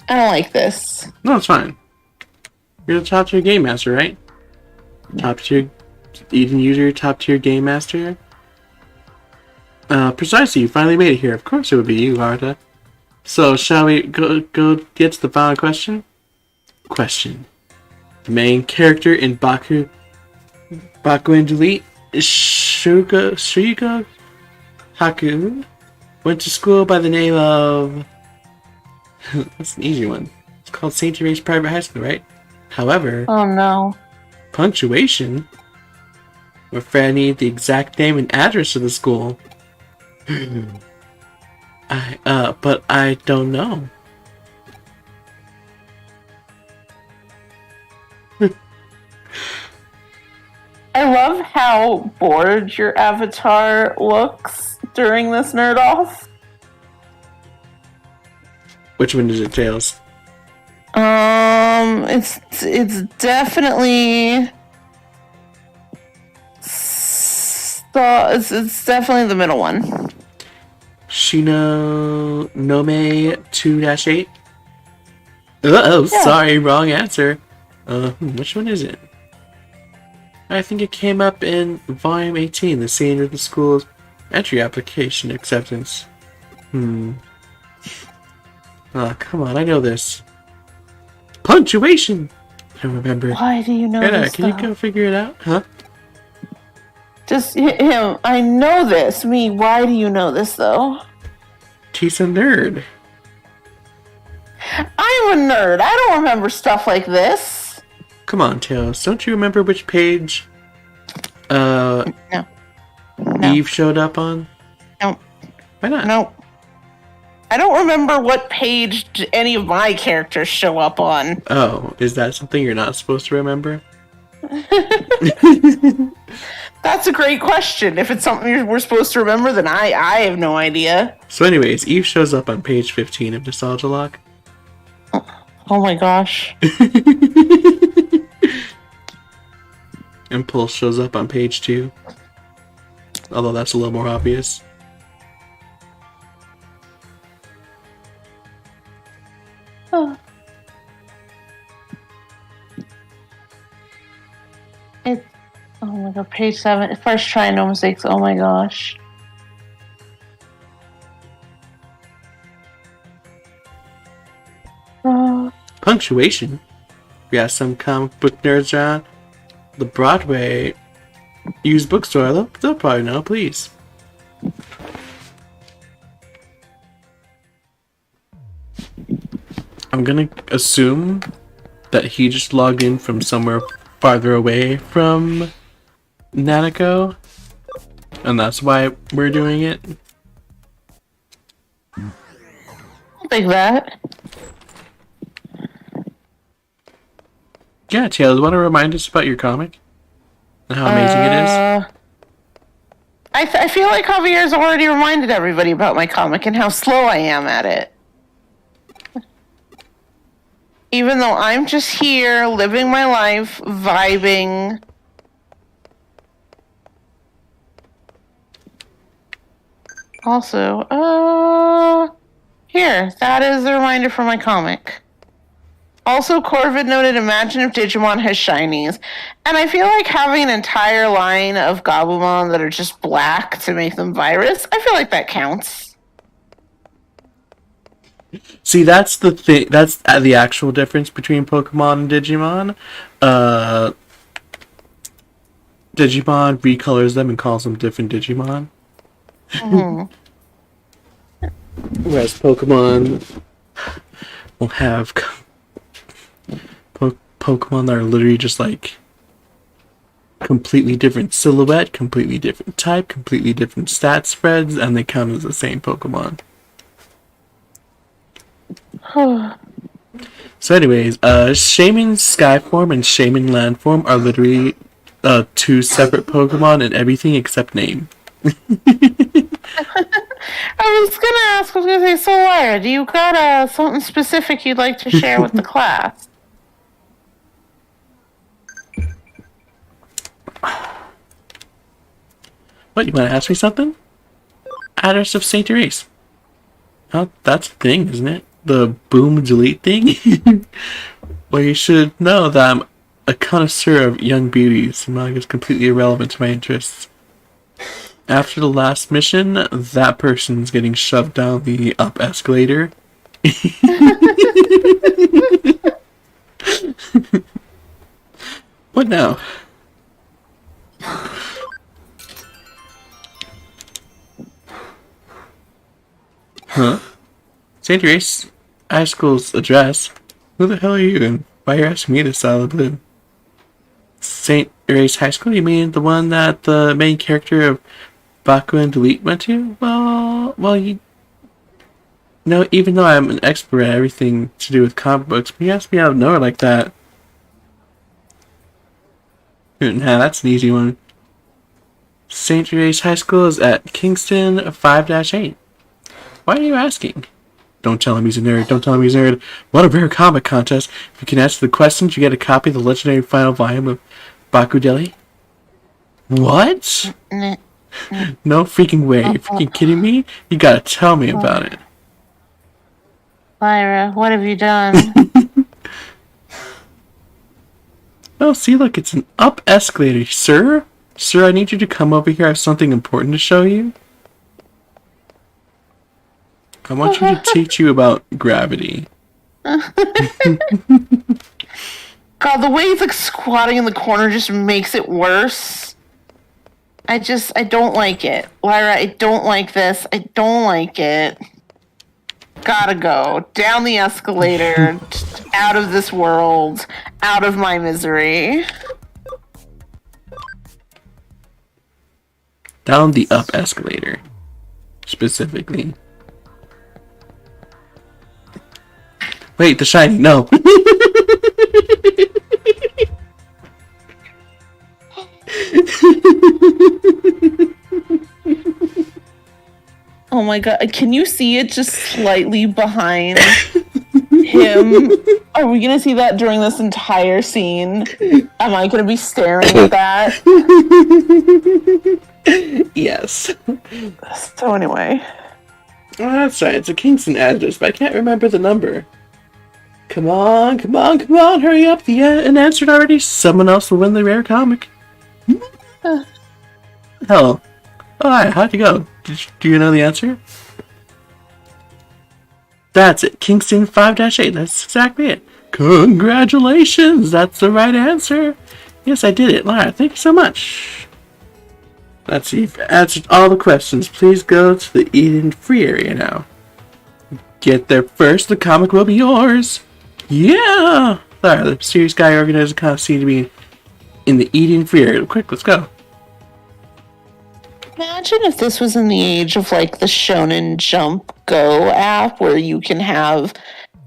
I don't like this. No, it's fine. You're the top tier game master, right? Top tier Eden user, top tier game master. Precisely. You finally made it here. Of course, it would be you, Arata. So, shall we go get to the final question? Question. The main character in Baku and Delete, Shugo Haku, went to school by the name of... That's an easy one. It's called St. James Private High School, right? However... Oh no. Punctuation? I'm afraid I need the exact name and address of the school. But I don't know. I love how bored your avatar looks during this nerd off. Which one is it, Tails? It's definitely it's definitely the middle one. Shino Nome 2-8? Uh-oh, yeah. Sorry, wrong answer. Which one is it? I think it came up in volume 18, the scene of the school's entry application acceptance. Oh, come on, I know this. Punctuation! I don't remember. Why do you know this, Can you go figure it out? Huh? Just him. I know this. Me, why do you know this, though? He's a nerd. I'm a nerd. I don't remember stuff like this. Come on, Tails. Don't you remember which page No. Eve showed up on? No. Why not? No. I don't remember what page any of my characters show up on. Oh, is that something you're not supposed to remember? That's a great question. If it's something we're supposed to remember, then I have no idea. So anyways, Eve shows up on page 15 of Nostalgia Lock. Oh my gosh. Impulse shows up on page 2. Although that's a little more obvious. Oh. Oh my god, page 7. First try, no mistakes. Oh my gosh. Punctuation. We got some comic book nerds around. The Broadway used bookstore. They'll probably know, please. I'm gonna assume that he just logged in from somewhere farther away from Nanako, and that's why we're doing it. Like that. Yeah, Taylor, want to remind us about your comic and how amazing it is? I feel like Javier's already reminded everybody about my comic and how slow I am at it. Even though I'm just here, living my life, vibing. Also, here, that is the reminder for my comic. Also, Corvid noted, imagine if Digimon has shinies. And I feel like having an entire line of Gabumon that are just black to make them virus, I feel like that counts. See, that's the thing. That's the actual difference between Pokemon and Digimon. Digimon recolors them and calls them different Digimon. Mm-hmm. Whereas Pokemon will have Pokemon that are literally just like completely different silhouette, completely different type, completely different stat spreads, and they count as the same Pokemon. So anyways, Shaman Skyform and Shaman Landform are literally two separate Pokemon in everything except name. I was gonna say, so Lyra, do you got something specific you'd like to share with the class? What, you want to ask me something? Address of Saint Therese. Oh, that's a thing, isn't it? The boom delete thing? Well, you should know that I'm a connoisseur of young beauties, and manga is completely irrelevant to my interests. After the last mission, that person's getting shoved down the up escalator. What now? Huh? St. Therese High School's address? Who the hell are you, and why are you asking me this out of the blue? St. Therese High School? You mean the one that the main character of Baku and Delete went to? Well, you know, even though I'm an expert at everything to do with comic books, but you asked me out of nowhere like that. Nah, that's an easy one. St. Therese High School is at Kingston 5-8. Why are you asking? Don't tell him he's a nerd. Don't tell him he's a nerd. What a rare comic contest. If you can answer the questions, you get a copy of the legendary final volume of Baku Deli. What? No freaking way. Are you freaking kidding me? You gotta tell me about it. Lyra, what have you done? Oh, see, look, it's an up escalator. Sir? Sir, I need you to come over here. I have something important to show you. I want you to teach you about gravity. God, the way he's like squatting in the corner just makes it worse. I don't like it. Lyra, I don't like this. I don't like it. Gotta go. Down the escalator. Out of this world. Out of my misery. Down the up escalator. specifically. Wait, The Shining, no. Oh my god, can you see it just slightly behind him? Are we gonna see that during this entire scene? Am I gonna be staring at that? Yes. So anyway. Oh, that's right, it's a Kingston address, but I can't remember the number. Come on, hurry up. And answered already. Someone else will win the rare comic. Hello. Oh, hi, how'd you go? Do you know the answer? That's it. Kingston 5-8. That's exactly it. Congratulations. That's the right answer. Yes, I did it. Alright, thank you so much. Let's see. If you've answered all the questions, please go to the Eden free area now. Get there first. The comic will be yours. Yeah! Sorry, the serious guy organizer kind of seemed to be in the Eden free area. Quick, let's go. Imagine if this was in the age of like the Shonen Jump Go app where you can have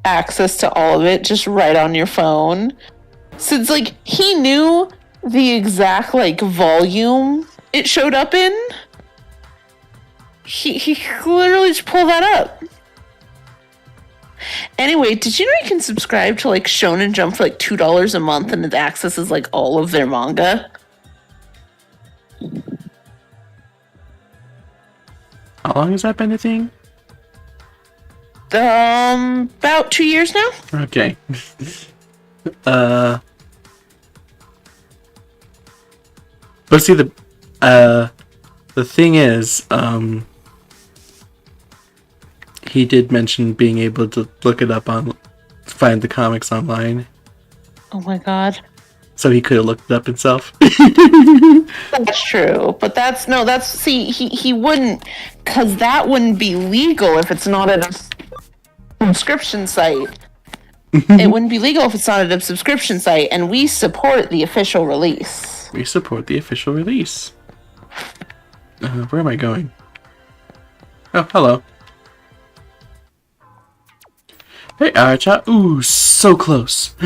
access to all of it just right on your phone. So it's like he knew the exact like volume it showed up in. He literally just pulled that up. Anyway, did you know you can subscribe to like Shonen Jump for like $2 a month and it accesses like all of their manga? How long has that been a thing? About 2 years now. Okay. But see, the thing is, he did mention being able to look it up find the comics online. Oh my god. So he could have looked it up himself. That's true, but he wouldn't, because that wouldn't be legal if it's not at a subscription site. It wouldn't be legal if it's not at a subscription site, and we support the official release. We support the official release. Where am I going? Oh, hello. Hey, Arata. Ooh, so close.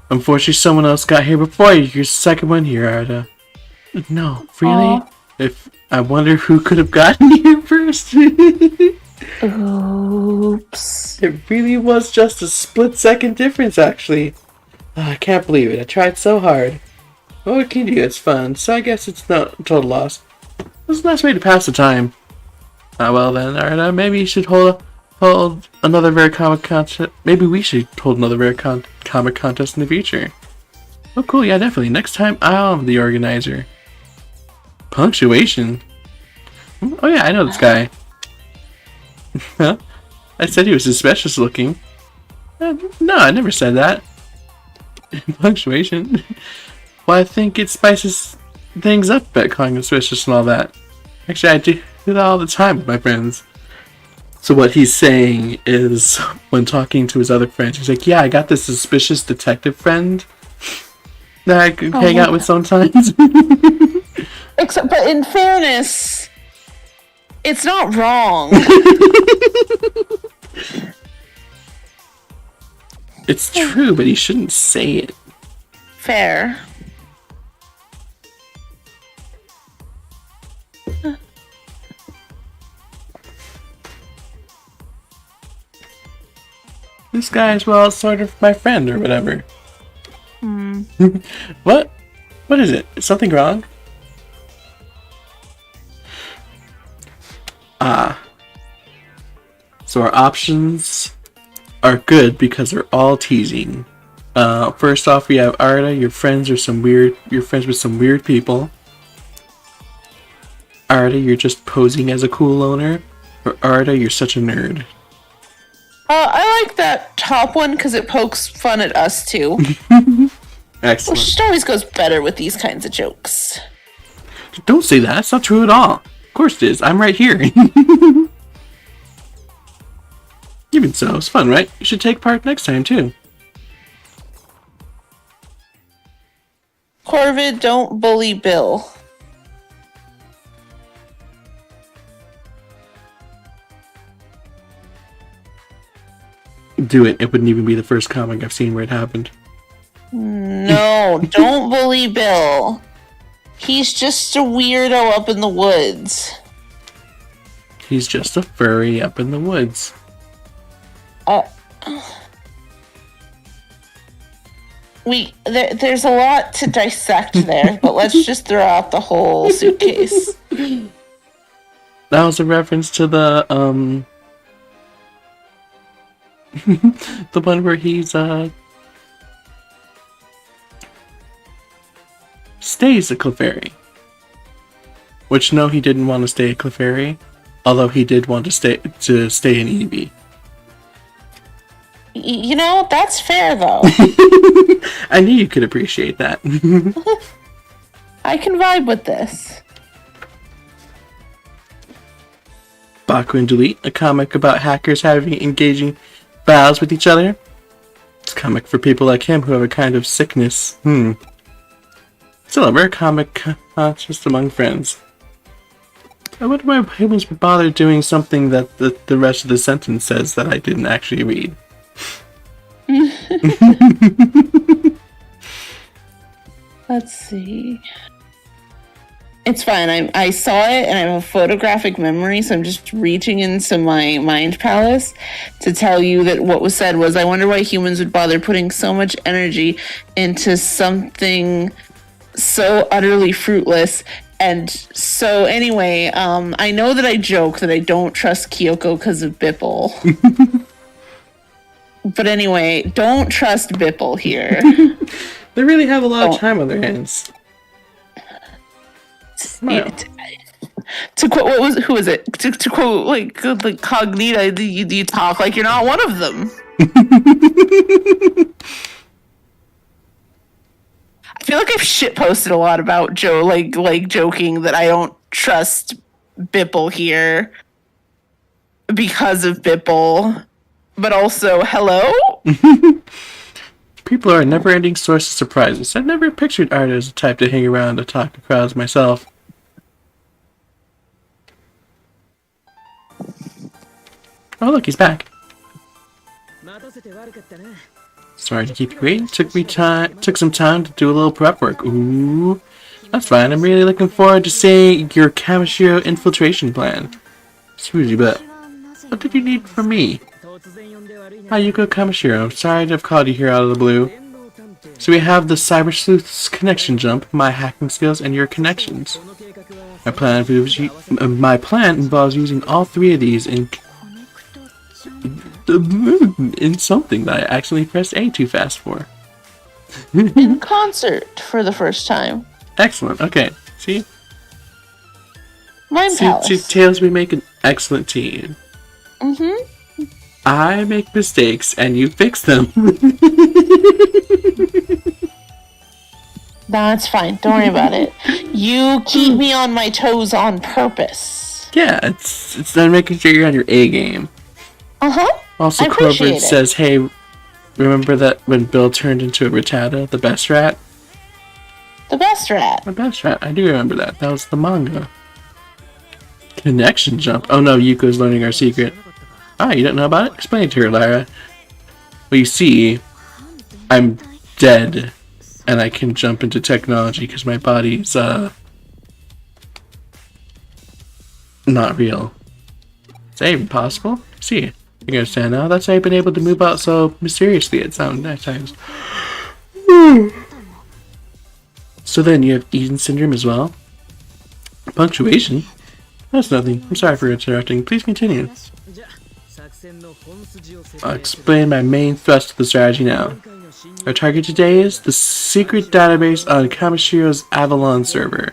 Unfortunately, someone else got here before you. You're the second one here, Arata. No, really? Aww. I wonder who could have gotten here first. Oops. It really was just a split-second difference, actually. Oh, I can't believe it. I tried so hard. What can you do? It's fun, so I guess it's not a total loss. It was a nice way to pass the time. Well then, Arata, maybe you should hold another rare comic contest. Maybe we should hold another rare comic contest in the future. Oh, cool. Yeah, definitely. Next time, I'll be the organizer. Punctuation. Oh yeah, I know this guy. Huh? I said he was suspicious looking. No, I never said that. Punctuation. Well, I think it spices things up at calling him suspicious and all that. Actually, I do that all the time with my friends. So what he's saying is, when talking to his other friends, he's like, yeah, I got this suspicious detective friend that I could hang out with sometimes. But in fairness, it's not wrong. It's true, but he shouldn't say it. Fair. This guy is, well, sort of my friend or whatever. What? What is it? Is something wrong? So our options are good because they're all teasing. First off, we have Arata. You're friends with some weird people. Arata, you're just posing as a cool loner. Or Arata, you're such a nerd. I like that top one because it pokes fun at us too. Excellent. Which always goes better with these kinds of jokes. Don't say that. It's not true at all. Of course it is. I'm right here. Even so, it's fun, right? You should take part next time too. Corvid, don't bully Bill. Do it. It wouldn't even be the first comic I've seen where it happened. No, don't bully Bill. He's just a weirdo up in the woods. He's just a furry up in the woods. There's a lot to dissect there, but let's just throw out the whole suitcase. That was a reference to the the one where he's stays a Clefairy. Which no, he didn't want to stay a Clefairy, although he did want to stay an Eevee. You know, that's fair though. I knew you could appreciate that. I can vibe with this. Baku and Delete, a comic about hackers having engaging battles with each other. It's a comic for people like him who have a kind of sickness. Still a rare comic, just among friends. I wonder why humans would bother doing something that the rest of the sentence says that I didn't actually read. Let's see. It's fine. I saw it and I have a photographic memory, so I'm just reaching into my mind palace to tell you that what was said was, I wonder why humans would bother putting so much energy into something so utterly fruitless. And so anyway, I know that I joke that I don't trust Kyoko because of Bipple. But anyway, don't trust Bipple here. They really have a lot of time on their hands. To quote, who was it? To quote, like Cognita, you talk like you're not one of them. I feel like I've shitposted a lot about Joe, like joking that I don't trust Bipple here because of Bipple, but also, hello? People are a never-ending source of surprises. I've never pictured Arata as the type to hang around to talk to crowds myself. Oh, look, he's back. Sorry to keep you waiting. Took some time to do a little prep work. Ooh, that's fine. I'm really looking forward to seeing your Kamishiro infiltration plan. Suzy, but what did you need from me? Hi, Yuko Kamishiro. Sorry to have called you here out of the blue. So we have the Cyber Sleuth's connection jump, my hacking skills, and your connections. My plan involves using all three of these in something that I accidentally pressed A too fast for. In concert for the first time. Excellent. Okay. See? Mind Palace. See, Tails, we make an excellent team. I make mistakes and you fix them. That's fine. Don't worry about it. You keep me on my toes on purpose. Yeah, it's then making sure you're on your A game. Also, Corbin says, hey, remember that when Bill turned into a Rattata, the best rat? The best rat. The best rat. I do remember that. That was the manga. Connection jump. Oh no, Yuko's learning our secret. Ah, you don't know about it? Explain it to her, Lyra. Well, you see, I'm dead, and I can jump into technology because my body's, not real. Is that even possible? See, you understand now? That's how I've been able to move out so mysteriously at times. So then, you have Eden Syndrome as well? Punctuation? That's nothing. I'm sorry for interrupting. Please continue. I'll explain my main thrust of the strategy now. Our target today is the secret database on Kamishiro's Avalon server.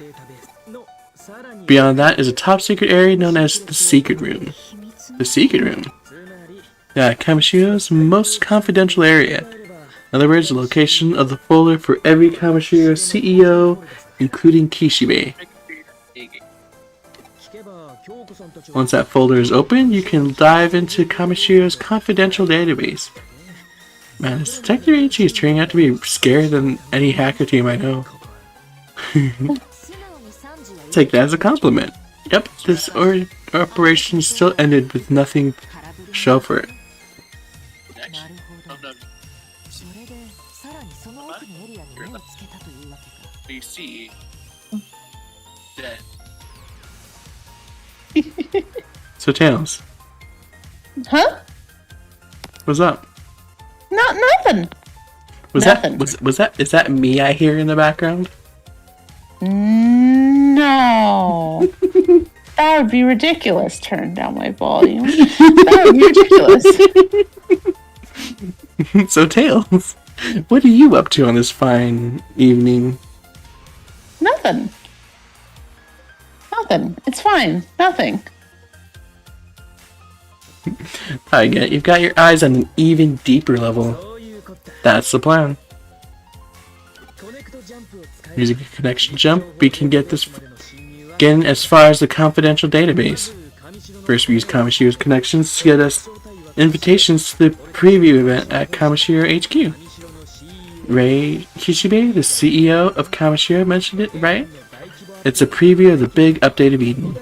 Beyond that is a top secret area known as the Secret Room. The Secret Room? Yeah, Kamishiro's most confidential area. In other words, the location of the folder for every Kamishiro CEO, including Kishibe. Once that folder is open, you can dive into Kamishiro's confidential database. Man, this Detective Ichi is turning out to be scarier than any hacker team I know. Take that as a compliment. Yep, this operation still ended with nothing to show for it. AC. Dead. So Tails, Huh? what's up? Nothing. Was Nothing. that is that me I hear in the background? No. That would be ridiculous. Turn down my volume. That would be ridiculous. So Tails, what are you up to on this fine evening? Nothing. It's fine. Nothing. I get it. You've got your eyes on an even deeper level. That's the plan. Using a connection jump, we can get as far as the confidential database. First, we use Kamashiro's connections to get us invitations to the preview event at Kamashiro HQ. Ray Kishibe, the CEO of Kamashiro, mentioned it, right? It's a preview of the big update of Eden.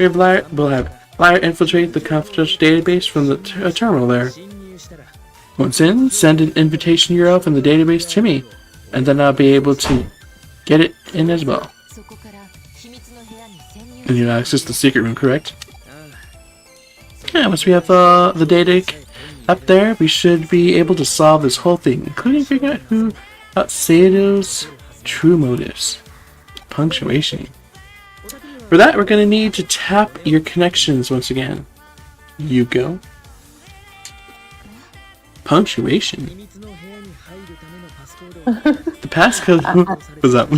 We'll have Liar infiltrate the confidential database from the terminal there. Once in, send an invitation URL from the database to me, and then I'll be able to get it in as well. And you access the secret room, correct? Yeah, once we have the data up there, we should be able to solve this whole thing, including figuring out Sato's true motives. Punctuation. For that, we're going to need to tap your connections once again. Yuko. Punctuation. The passcode. What's up?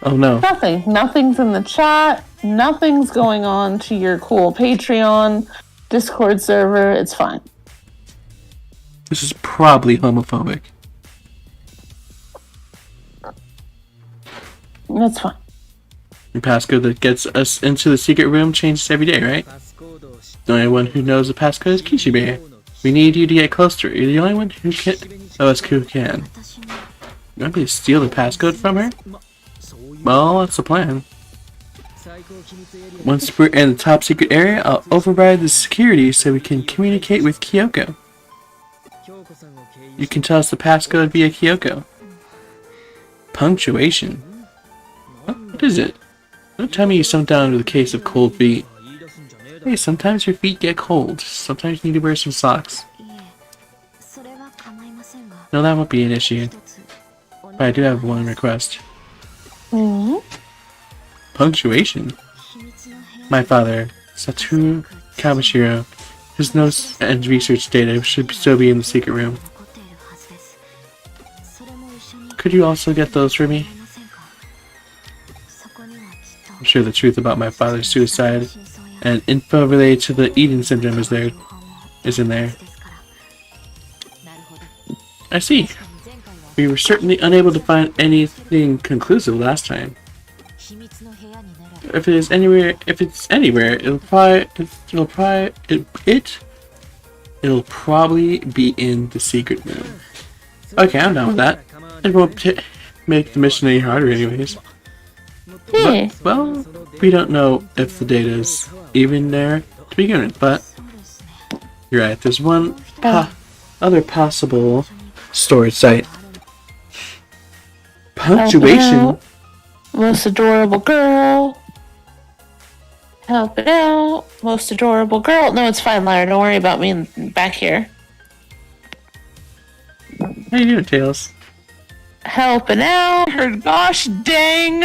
Oh no. Nothing. Nothing's in the chat. Nothing's going on to your cool Patreon, Discord server. It's fine. This is probably homophobic. It's fine. Your passcode that gets us into the secret room changes every day, right? The only one who knows the passcode is Kishibe. We need you to get close to her. You're the only one who can. Oh, that's who can. You want me to steal the passcode from her? Well, that's the plan. Once we're in the top secret area, I'll override the security so we can communicate with Kyoko. You can tell us the passcode via Kyoko. Punctuation. What is it? Don't tell me you sunk down with a case of cold feet. Hey, sometimes your feet get cold. Sometimes you need to wear some socks. No, that won't be an issue. But I do have one request. Punctuation? My father, Satoru Kamashiro, his notes and research data should still be in the secret room. Could you also get those for me? I'm sure the truth about my father's suicide and info related to the Eden syndrome is in there. I see. We were certainly unable to find anything conclusive last time. If it's anywhere, it'll probably be in the secret room. Okay, I'm down with that. It won't make the mission any harder anyways. Yeah. But, well, we don't know if the data is even there to begin with, but you're right, there's one other possible storage site. Punctuation. Most adorable girl. Help it out. Most adorable girl. No, it's fine, Lyra. Don't worry about me back here. How you doing, Tails? Helping out. Her gosh dang